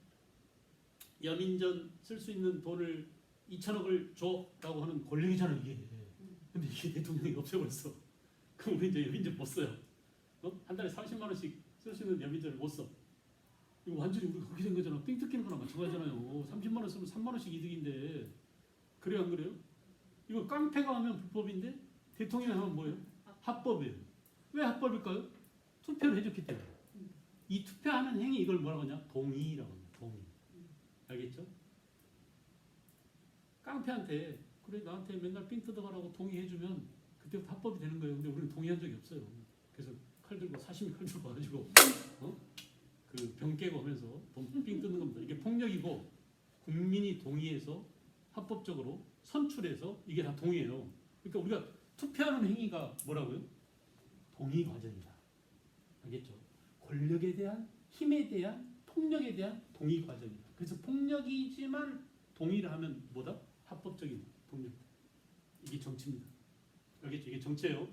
여민전 쓸 수 있는 돈을 2천억을 줘라고 하는 권력이잖아요 이게. 근데 이게 대통령이 없애버렸어. 그럼 우리 이제 여민전 못 써요. 한 달에 30만 원씩 쓸 수 있는 여민전을 못 써. 이거 완전히 우리가 그렇게 된 거잖아. 삥 뜯기는 거랑 마찬가지잖아요. 30만 원 쓰면 3만 원씩 이득인데. 그래요 안 그래요? 이거 깡패가 하면 불법인데 대통령이 하면 뭐예요? 합법이에요. 왜 합법일까요? 투표를 해줬기 때문에. 이 투표하는 행위 이걸 뭐라고 하냐? 동의라고 합니다. 동의. 알겠죠? 깡패한테 그래 나한테 맨날 삥 뜯어가라고 동의해주면 그때부터 합법이 되는 거예요. 근데 우리는 동의한 적이 없어요. 그래서 칼 들고 사시미 칼 들고 와가지고 그 병 깨고 하면서 돈 삥 뜯는 겁니다. 이게 폭력이고 국민이 동의해서 합법적으로 선출해서 이게 다 동의해요. 그러니까 우리가 투표하는 행위가 뭐라고요? 동의 과정이다. 알겠죠? 권력에 대한 힘에 대한 폭력에 대한 동의 과정이다. 그래서 폭력이지만 동의를 하면 뭐다? 합법적인 폭력. 이게 정치입니다. 알겠죠? 이게 정치예요.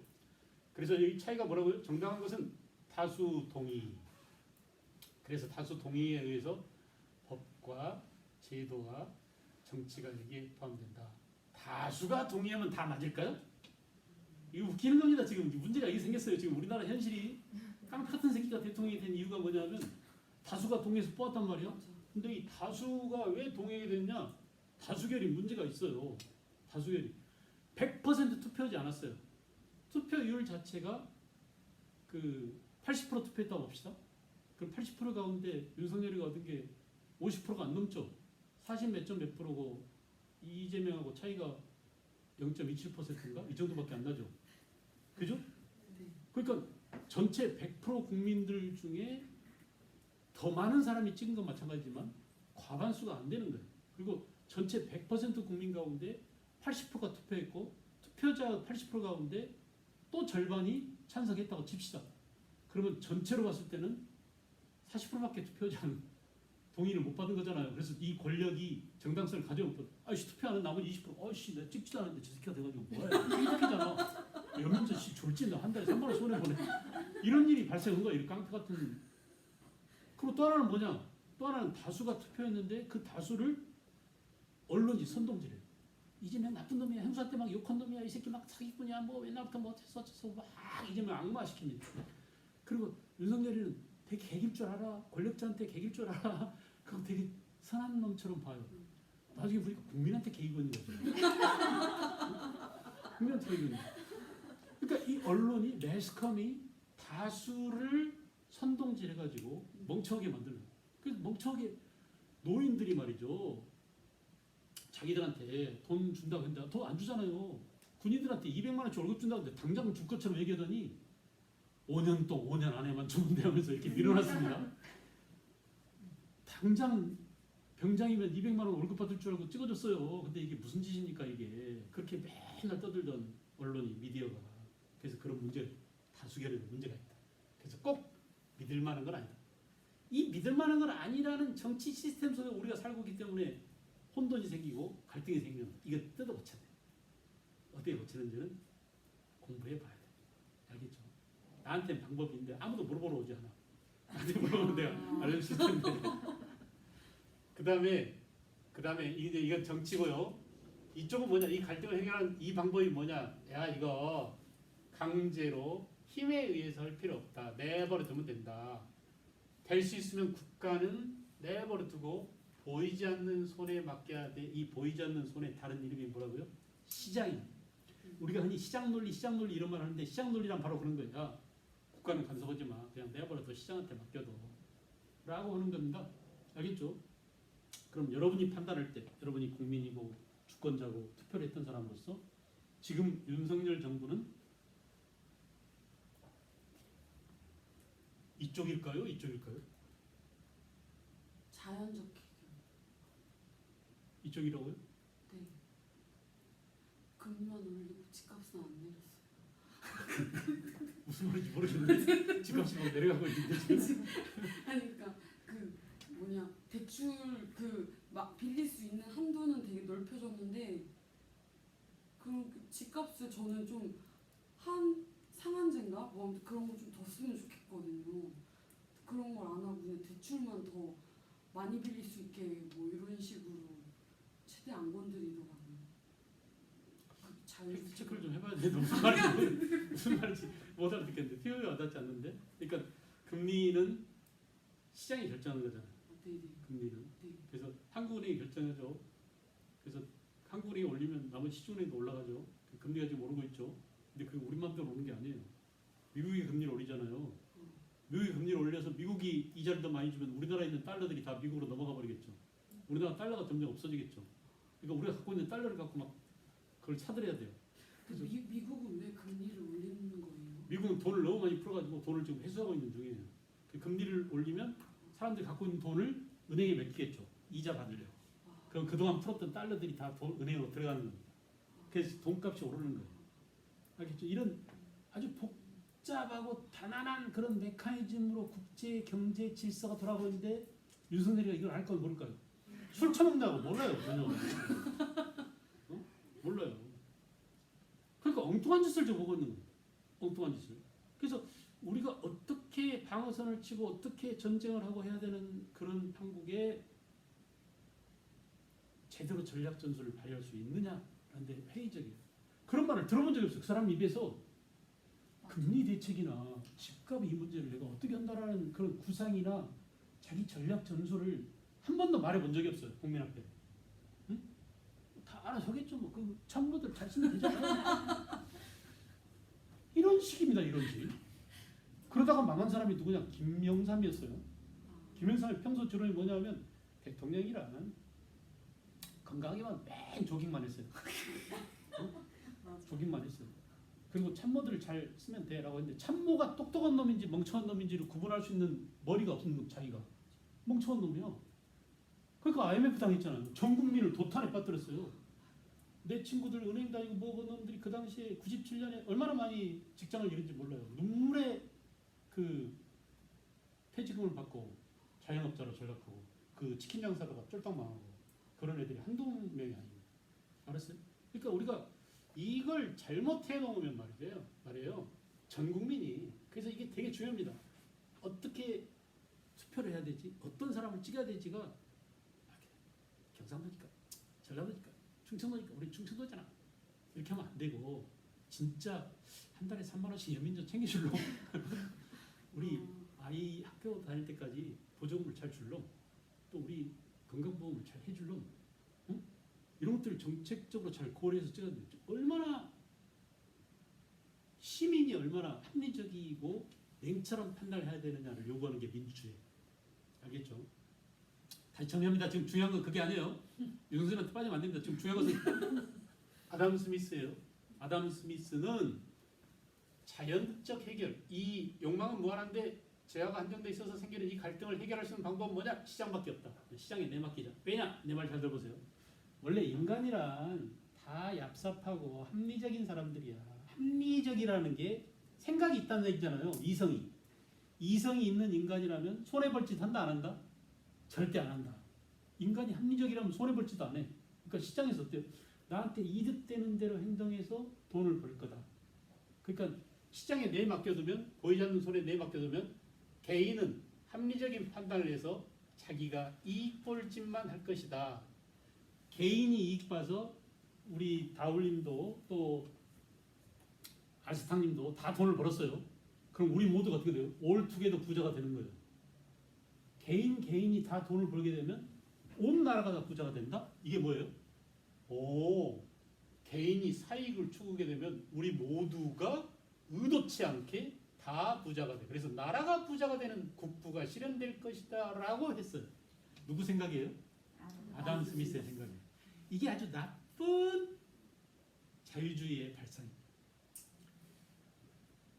그래서 이 차이가 뭐라고요? 정당한 것은 다수 동의. 그래서 다수 동의에 의해서 법과 제도와 정치가 여기에 포함된다. 다수가 동의하면 다 맞을까요? 이거 웃기는 겁니다. 지금 문제가 이게 생겼어요. 지금 우리나라 현실이 깡패 같은 새끼가 대통령이 된 이유가 뭐냐면 다수가 동의해서 뽑았단 말이야. 근데 이 다수가 왜 동의하게 됐냐? 다수결이 문제가 있어요. 다수결이 100% 투표하지 않았어요. 투표율 자체가 그 80% 투표했다고 봅시다. 그럼 80% 가운데 윤석열이가 얻은 게 50%가 안 넘죠. 40 몇 점 몇 프로고 이재명하고 차이가 0.27%인가? 이 정도밖에 안 나죠. 그죠? 그러니까 전체 100% 국민들 중에 더 많은 사람이 찍은 건 마찬가지지만 과반수가 안 되는 거예요. 그리고 전체 100% 국민 가운데 80%가 투표했고 투표자 80% 가운데 또 절반이 찬성했다고 칩시다. 그러면 전체로 봤을 때는 40%밖에 투표자는 동의를 못 받은 거잖아요. 그래서 이 권력이 정당성을 가져온 것. 아이씨 투표하는 나머지 20% 아이씨 내가 찍지도 않았는데 저 새끼가 돼가지고 뭐해. 이렇게잖아. 연민자 씨 졸지 나 한 달에 3만 원 손해보내. 이런 일이 발생한 거야. 이 깡패 같은. 그리고 또 하나는 뭐냐. 또 하나는 다수가 투표했는데 그 다수를 언론이 선동질해요. 이재명 나쁜 놈이야. 행사 때 막 욕한 놈이야. 이 새끼 막 사기꾼이야. 뭐 옛날부터 뭐 어쩌서 막 이재명 악마시킵니다. 그리고 윤석열이는 되게 개길 줄 알아. 권력자한테 개길 줄 알아. 그거 되게 선한 놈처럼 봐요. 나중에 보니까 국민한테 개기고 있는 거죠. 국민한테 개기고 있는 거죠. 그러니까 이 언론이 매스컴이 다수를 선동질해가지고 멍청하게 만드는 거예요. 그래서 멍청하게 노인들이 말이죠. 자기들한테 돈 준다고 했는데 돈 안 주잖아요. 군인들한테 200만 원씩 월급 준다고 했는데 당장 줄 것처럼 얘기하더니 5년 5년 안에만 주는데 하면서 이렇게 밀어놨습니다. 당장 병장이면 200만 원 월급 받을 줄 알고 찍어줬어요. 근데 이게 무슨 짓입니까 이게. 그렇게 맨날 떠들던 언론이 미디어가. 그래서 그런 문제 다수결에는 문제가 있다. 그래서 꼭 믿을 만한 건 아니다. 이 믿을 만한 건 아니라는 정치 시스템 속에 우리가 살고 있기 때문에 혼돈이 생기고 갈등이 생기면 이거 뜯어 고쳐야 돼. 어떻게 고치는지는 공부해 봐야 돼. 알겠죠? 나한테는 방법이 있는데 아무도 물어보러 오지 않아. 나한테 물어보면 내가 알려줄 텐데. 그다음에 이제 이건 정치고요. 이쪽은 뭐냐? 이 갈등을 해결하는 이 방법이 뭐냐? 야 이거 강제로 힘에 의해서 할 필요 없다. 내버려 두면 된다. 될 수 있으면 국가는 내버려 두고 보이지 않는 손에 맡겨야 돼. 이 보이지 않는 손에 다른 이름이 뭐라고요? 시장이. 우리가 흔히 시장 논리 이런 말 하는데 시장 논리란 바로 그런 거예요. 야, 국가는 간섭하지 마. 그냥 내버려 둬. 시장한테 맡겨둬. 라고 하는 겁니다. 알겠죠? 그럼 여러분이 판단할 때 여러분이 국민이고 주권자고 투표를 했던 사람으로서 지금 윤석열 정부는 이쪽일까요? 이쪽일까요? 자연적 해결. 이쪽이라고요? 네. 금리만 올리고 집값은 안 내렸어요. 무슨 말인지 모르겠는데 집값이 막 내려가고 있는데 지금. 아니 그러니까 그 뭐냐 대출 그 막 빌릴 수 있는 한도는 되게 넓혀졌는데 그 집값을 저는 좀 한 상한제인가 뭐 아무튼 그런 거 좀 더 쓰면 좋겠거든요. 그런 걸 안 하고 그냥 대출만 더 많이 빌릴 수 있게 뭐 이런 식으로 최대 안 건드리더라고요. 그 팩트 체크를 좀 해봐야 되는데 무슨 말인지 못 알아듣겠는데 표현이 와닿지 않는데. 그러니까 금리는 시장이 결정하는 거잖아요. 네네. 금리는. 네. 그래서 한국은행이 결정하죠. 그래서 한국은행이 올리면 나머지 시중은행도 올라가죠. 금리가 지금 오르고 있죠. 근데 그게 우리 마음대로 오르는 게 아니에요. 미국이 금리를 올리잖아요. 미국이 금리를 올려서 미국이 이자를 더 많이 주면 우리나라에 있는 달러들이 다 미국으로 넘어가 버리겠죠. 우리나라 달러가 점점 없어지겠죠. 그러니까 우리가 갖고 있는 달러를 갖고 막 그걸 사들여야 돼요. 그래서 미국은 왜 금리를 올리는 거예요? 미국은 돈을 너무 많이 풀어가지고 돈을 지금 회수하고 있는 중이에요. 그 금리를 올리면 사람들이 갖고 있는 돈을 은행에 맡기겠죠. 이자 받으려고. 그럼 그동안 풀었던 달러들이 다 은행으로 들어가는 겁니다. 그래서 돈값이 오르는 거예요. 알겠죠? 이런 아주 복잡하고 단단한 그런 메커니즘으로 국제 경제 질서가 돌아가고 있는데 윤석열이가 이걸 알까요 모를까요? 술 처먹는다고 몰라요 전혀. 어? 몰라요. 그러니까 엉뚱한 짓을 좀 보고 있는 거예요. 엉뚱한 짓을. 그래서 우리가 어떻게 방어선을 치고 어떻게 전쟁을 하고 해야 되는 그런 판국에 제대로 전략 전술을 발휘할 수 있느냐라는데 회의적이에요. 그런 말을 들어본 적이 없어요. 그 사람 입에서 금리 대책이나 집값 이 문제를 내가 어떻게 한다라는 그런 구상이나 자기 전략 전술을 한 번도 말해본 적이 없어요. 국민 앞에. 응? 다 알아서 하겠죠. 뭐 그 참모들 잘 쓰면 되잖아요. 이런 식입니다. 이런 식. 그러다가 망한 사람이 누구냐? 김영삼이었어요. 김영삼의 평소 주론이 뭐냐면 대통령이란 건강하게만 맨 조깅만 했어요. 어? 조깅만 했어요. 그리고 참모들을 잘 쓰면 돼라고 했는데 참모가 똑똑한 놈인지 멍청한 놈인지를 구분할 수 있는 머리가 없는 놈 자기가 멍청한 놈이야. 그러니까 IMF 당했잖아요. 전 국민을 도탄에 빠뜨렸어요. 내 친구들 은행 다니고 뭐 놈들이 그 당시에 97년에 얼마나 많이 직장을 잃은지 몰라요. 눈물의 그 퇴직금을 받고 자영업자로 전락하고 그 치킨 장사로가 쫄딱 망하고 그런 애들이 한두 명이 아니에요. 알았어요? 그러니까 우리가 이걸 잘못해 놓으면 말이에요. 전 국민이 그래서 이게 되게 중요합니다. 어떻게 투표를 해야 되지? 어떤 사람을 찍어야 되지가 경상도니까, 전라도니까, 충청도니까 우리 충청도잖아. 이렇게 하면 안 되고 진짜 한 달에 3만 원씩 연민전 챙겨줄로 우리 아이 학교 다닐 때까지 보조금을 잘 줄로 또 우리 건강보험을 잘 해줄로 응? 이런 것들을 정책적으로 잘 고려해서 찍어야 돼요. 얼마나 시민이 얼마나 합리적이고 냉철한 판단을 해야 되느냐를 요구하는 게 민주주의. 알겠죠? 다시 정리합니다. 지금 중요한 건 그게 아니에요. 윤석열한테 빠지면 안 됩니다. 지금 중요한 것은 아담 스미스예요. 아담 스미스는 자연적 해결, 이 욕망은 무한한데 제약가 한정돼 있어서 생기는 이 갈등을 해결할 수 있는 방법은 뭐냐? 시장밖에 없다. 시장에 내맡기자. 왜냐? 내 말 잘 들어보세요. 원래 인간이란 다 얍삽하고 합리적인 사람들이야. 합리적이라는 게 생각이 있다는 얘기잖아요. 이성이 있는 인간이라면 손해볼 짓 한다 안 한다? 절대 안 한다. 인간이 합리적이라면 손해볼 짓도 안 해. 그러니까 시장에서 어때요? 나한테 이득되는 대로 행동해서 돈을 벌 거다. 그러니까 시장에 내 맡겨두면 보이지 않는 손에 내 맡겨두면 개인은 합리적인 판단을 해서 자기가 이익 볼 짓만 할 것이다. 개인이 이익 봐서 우리 다울님도 또 알스탕님도 다 돈을 벌었어요. 그럼 우리 모두가 어떻게 돼요? 올투게더 부자가 되는 거예요. 개인이 다 돈을 벌게 되면 온 나라가 다 부자가 된다? 이게 뭐예요? 개인이 사익을 추구하게 되면 우리 모두가 의도치 않게 다 부자가 돼. 그래서 나라가 부자가 되는 국부가 실현될 것이다 라고 했어요. 누구 생각이에요? 아담 스미스의 생각이에요. 이게 아주 나쁜 자유주의의 발상입니다.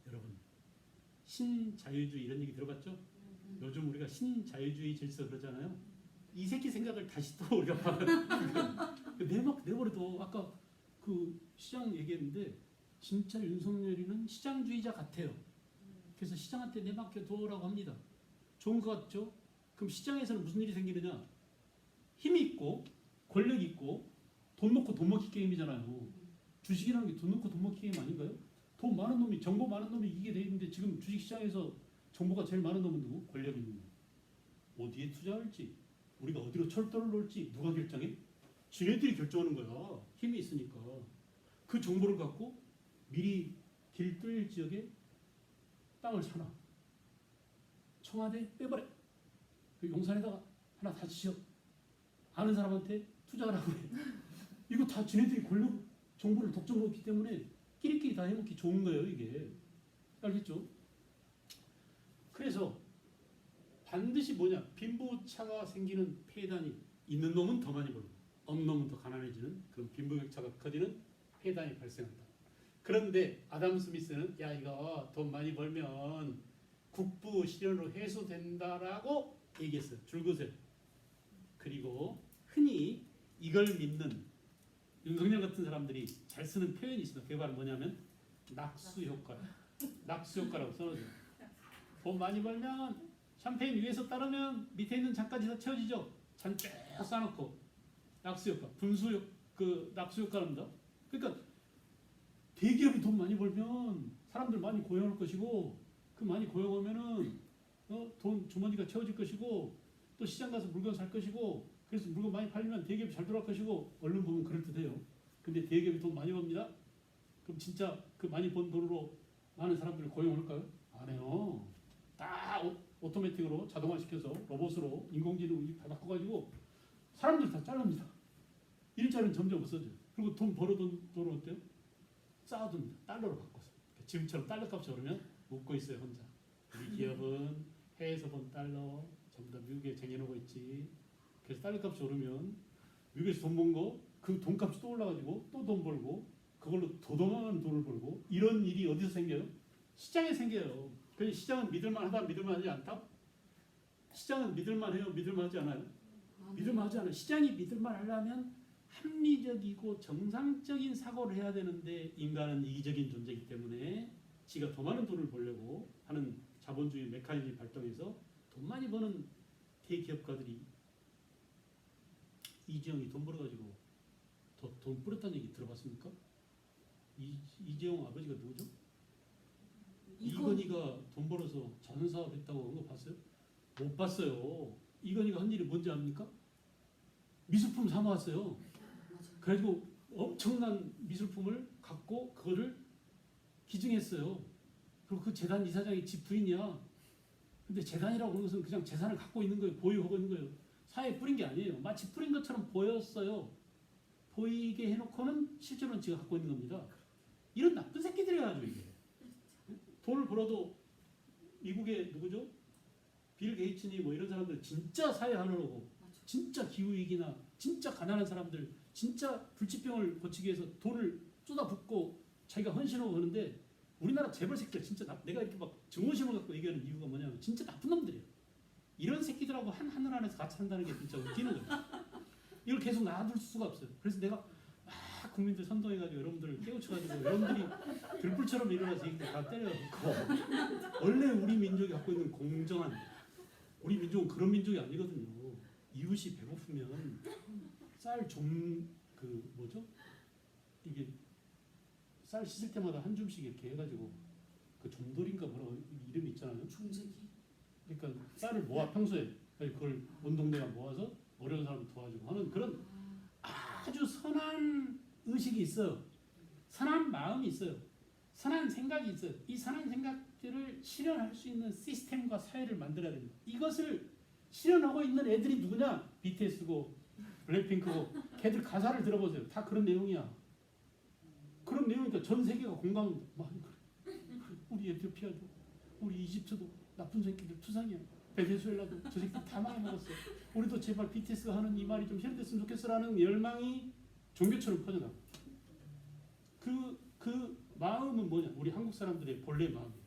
여러분, 신자유주의 이런 얘기 들어봤죠? 요즘 우리가 신자유주의 질서 그러잖아요. 이 새끼 생각을 다시 또 우리가 내버려도 아까 그 시장 얘기했는데 진짜 윤석열이는 시장주의자 같아요. 그래서 시장한테 내맡겨둬라고 합니다. 좋은 것 같죠? 그럼 시장에서는 무슨 일이 생기느냐? 힘이 있고 권력이 있고 돈 놓고 돈 먹기 게임이잖아요. 주식이라는 게 돈 놓고 돈 먹기 게임 아닌가요? 돈 많은 놈이 정보 많은 놈이 이기게 돼 있는데 지금 주식시장에서 정보가 제일 많은 놈은 누구? 권력 있는 놈. 어디에 투자할지 우리가 어디로 철도를 놓을지 누가 결정해? 지네들이 결정하는 거야. 힘이 있으니까. 그 정보를 갖고 미리 길 뚫릴 지역에 땅을 사놔. 청와대 빼버려. 그 용산에다가 하나 다 지어. 아는 사람한테 투자를 하고 해. 이거 다 지네들이 권력 정보를 독점하기 때문에 끼리끼리 다 해먹기 좋은 거예요, 이게. 알겠죠? 그래서 반드시 뭐냐? 빈부차가 생기는 폐단이 있는 놈은 더 많이 벌고 없는 놈은 더 가난해지는 그런 빈부격차가 커지는 폐단이 발생한다. 그런데 아담 스미스는 야 이거 돈 많이 벌면 국부 실현으로 해소된다라고 얘기했어요. 줄거세요. 그리고 흔히 이걸 믿는 윤석열 같은 사람들이 잘 쓰는 표현이 있습니다. 그게 바로 뭐냐면 낙수 효과예요. 낙수 효과라고 써놓죠. 돈 많이 벌면 샴페인 위에서 따르면 밑에 있는 잔까지 다 채워지죠. 잔 쭉 쌓아놓고 낙수 효과, 그 낙수 효과랍니다. 그러니까 대기업이 돈 많이 벌면 사람들 많이 고용할 것이고 그 많이 고용하면은 돈 주머니가 채워질 것이고 또 시장 가서 물건 살 것이고 그래서 물건 많이 팔리면 대기업이 잘 돌아갈 것이고 얼른 보면 그럴듯해요. 근데 대기업이 돈 많이 법니다. 그럼 진짜 그 많이 번 돈으로 많은 사람들을 고용할까요? 안 해요. 다 오토매틱으로 자동화시켜서 로봇으로 인공지능 바꿔가지고 사람들 다 자릅니다. 일자리는 점점 없어져요. 그리고 돈 벌어둔 돈은 어때요? 쌓아둡니다. 달러로 바꿔서. 지금처럼 달러 값이 오르면 웃고 있어요 혼자. 우리 기업은 해외에서 본 달러 전부 다 미국에 쟁여놓고 있지. 그래서 달러 값이 오르면 미국에서 돈 번 거 그 돈값이 또 올라가지고 또 돈 벌고 그걸로 도dom하는 돈을 벌고 이런 일이 어디서 생겨요? 시장에 생겨요. 그래서 시장은 믿을만하다, 믿을만하지 않다? 시장은 믿을만해요, 믿을만하지 않아요? 믿을만하지 않아요. 시장이 믿을만하려면 합리적이고 정상적인 사고를 해야 되는데 인간은 이기적인 존재이기 때문에 지가 더 많은 돈을 벌려고 하는 자본주의 메커니즘이 발동해서 돈 많이 버는 대기업가들이 이재용이 돈 벌어가지고 더 돈 뿌렸다는 얘기 들어봤습니까? 이재용 아버지가 누구죠? 이건희가 돈 벌어서 자선사업 했다고 그런 거 봤어요? 못 봤어요. 이건희가 한 일이 뭔지 압니까? 미술품 사모았어요. 그래가지고 엄청난 미술품을 갖고 그거를 기증했어요. 그리고 그 재단 이사장이 집 부인이야. 근데 재단이라고 하는 것은 그냥 재산을 갖고 있는 거예요. 보유하고 있는 거예요. 사회에 뿌린 게 아니에요. 마치 뿌린 것처럼 보였어요. 보이게 해놓고는 실제로는 지가 갖고 있는 겁니다. 이런 나쁜 새끼들이야 가지고 이게. 돈을 벌어도 미국의 누구죠? 빌 게이츠니 뭐 이런 사람들 진짜 사회 하려고 진짜 기후위기나 진짜 가난한 사람들 진짜 불치병을 고치기 위해서 돈을 쏟아붓고 자기가 헌신하고 하는데 우리나라 재벌 새끼들 진짜 내가 이렇게 막 증오심을 갖고 얘기하는 이유가 뭐냐면 진짜 나쁜 놈들이에요. 이런 새끼들하고 한 하늘 안에서 같이 산다는 게 진짜 웃기는 거예요. 이걸 계속 놔둘 수가 없어요. 그래서 내가 막 국민들 선동해가지고 여러분들을 깨우쳐가지고 여러분들이 들불처럼 일어나서 이렇게 다 때려놓고 원래 우리 민족이 갖고 있는 공정한 우리 민족은 그런 민족이 아니거든요. 이웃이 배고프면 쌀 그 뭐죠? 이게 쌀 씻을 때마다 한 줌씩 이렇게 해가지고 그 좀돌인가 뭐라고 이름이 있잖아요. 중재기. 그러니까 쌀을 모아 평소에 그걸 온 동네가 모아서 어려운 사람을 도와주고 하는 그런 아주 선한 의식이 있어요. 선한 마음이 있어요. 선한 생각이 있어요. 이 선한 생각들을 실현할 수 있는 시스템과 사회를 만들어야 됩니다. 이것을 실현하고 있는 애들이 누구냐? BTS고 블랙핑크고 걔들 가사를 들어보세요. 다 그런 내용이야. 그런 내용이니까 전 세계가 공감합니다. 우리 에티오피아도 우리 이집트도 나쁜 새끼들 투상이야. 베네수엘라도 저 새끼들 다 많이 먹었어. 우리도 제발 BTS가 하는 이 말이 좀 실현됐으면 좋겠어라는 열망이 종교처럼 퍼져나가. 그 마음은 뭐냐? 우리 한국 사람들의 본래 마음이에요.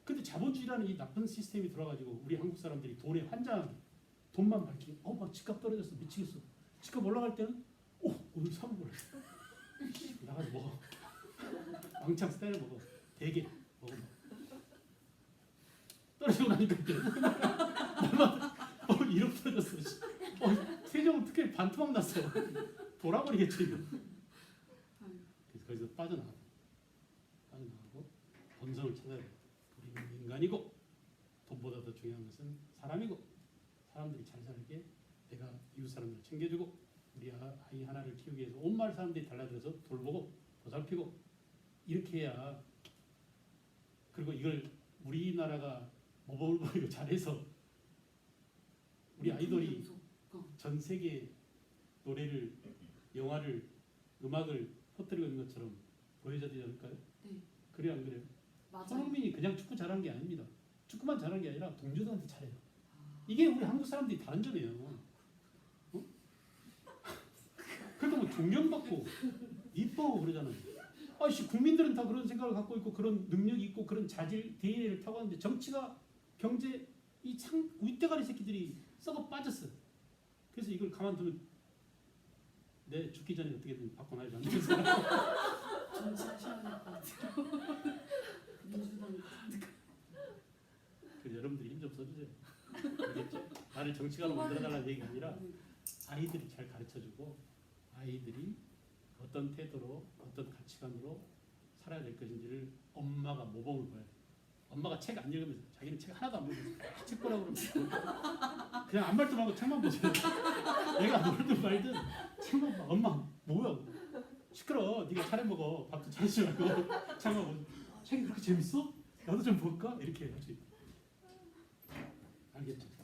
근데 자본주의라는 이 나쁜 시스템이 들어가지고 우리 한국 사람들이 돈에 환장하게 돈만 밝히게 막 집값 떨어졌어 미치겠어. 집값 올라갈 때는 오늘 사면 그래. 나가서 먹어. 왕창 스타일 먹어. 대게 먹어. 떨어지고 나니까 얼마나 1억 떨어졌어. 세종은 특히 반토막 났어. 돌아버리겠지 이거. 그래서 거기서 빠져나가고 본성을 찾아야 돼. 우리는 인간이고 돈보다 더 중요한 것은 사람이고 사람들이 잘 살게 내가 이웃 사람들을 챙겨주고 우리 아이 하나를 키우기 위해서 온 마을 사람들이 달라들어서 돌보고 보살피고 이렇게 해야. 그리고 이걸 우리나라가 모범을 보이고 잘해서 우리 아이돌이 전 세계 노래를 영화를 음악을 퍼뜨리고 있는 것처럼 보여줘야 되지 않을까요? 네. 그래요 안 그래요? 맞아요. 손흥민이 그냥 축구 잘한 게 아닙니다. 축구만 잘한 게 아니라 동료들한테 잘해요. 이게 우리 한국 사람들이 다른 점이에요. 어? 그러니까 뭐 존경받고 이뻐하고 그러잖아요. 아씨 국민들은 다 그런 생각을 갖고 있고 그런 능력이 있고 그런 자질 DNA를 타고 하는데 정치가 경제 이 윗대가리 새끼들이 썩어 빠졌어. 그래서 이걸 가만두면 내 죽기 전에 어떻게든 바꿔놔야지 않겠어. 정치하셔야 될 것 같아요. 민주당. 그래서 여러분들이 힘 좀 써주세요. 알겠죠? 나를 정치가로 만들어달라는 얘기가 아니라 아이들이 잘 가르쳐주고 아이들이 어떤 태도로 어떤 가치관으로 살아야 될 것인지를 엄마가 모범을 보여야 돼. 엄마가 책 안 읽으면서 자기는 책 하나도 안 보면서 책 보라고 그러면 그냥 아무 말도 말고 책만 보세요. 얘가 놀든 말든 책만 봐. 엄마 뭐야 시끄러. 네가 차려 먹어. 밥도 차리지 말고 책만 보고 책이 그렇게 재밌어? 나도 좀 볼까? 이렇게 해야지. 알겠죠?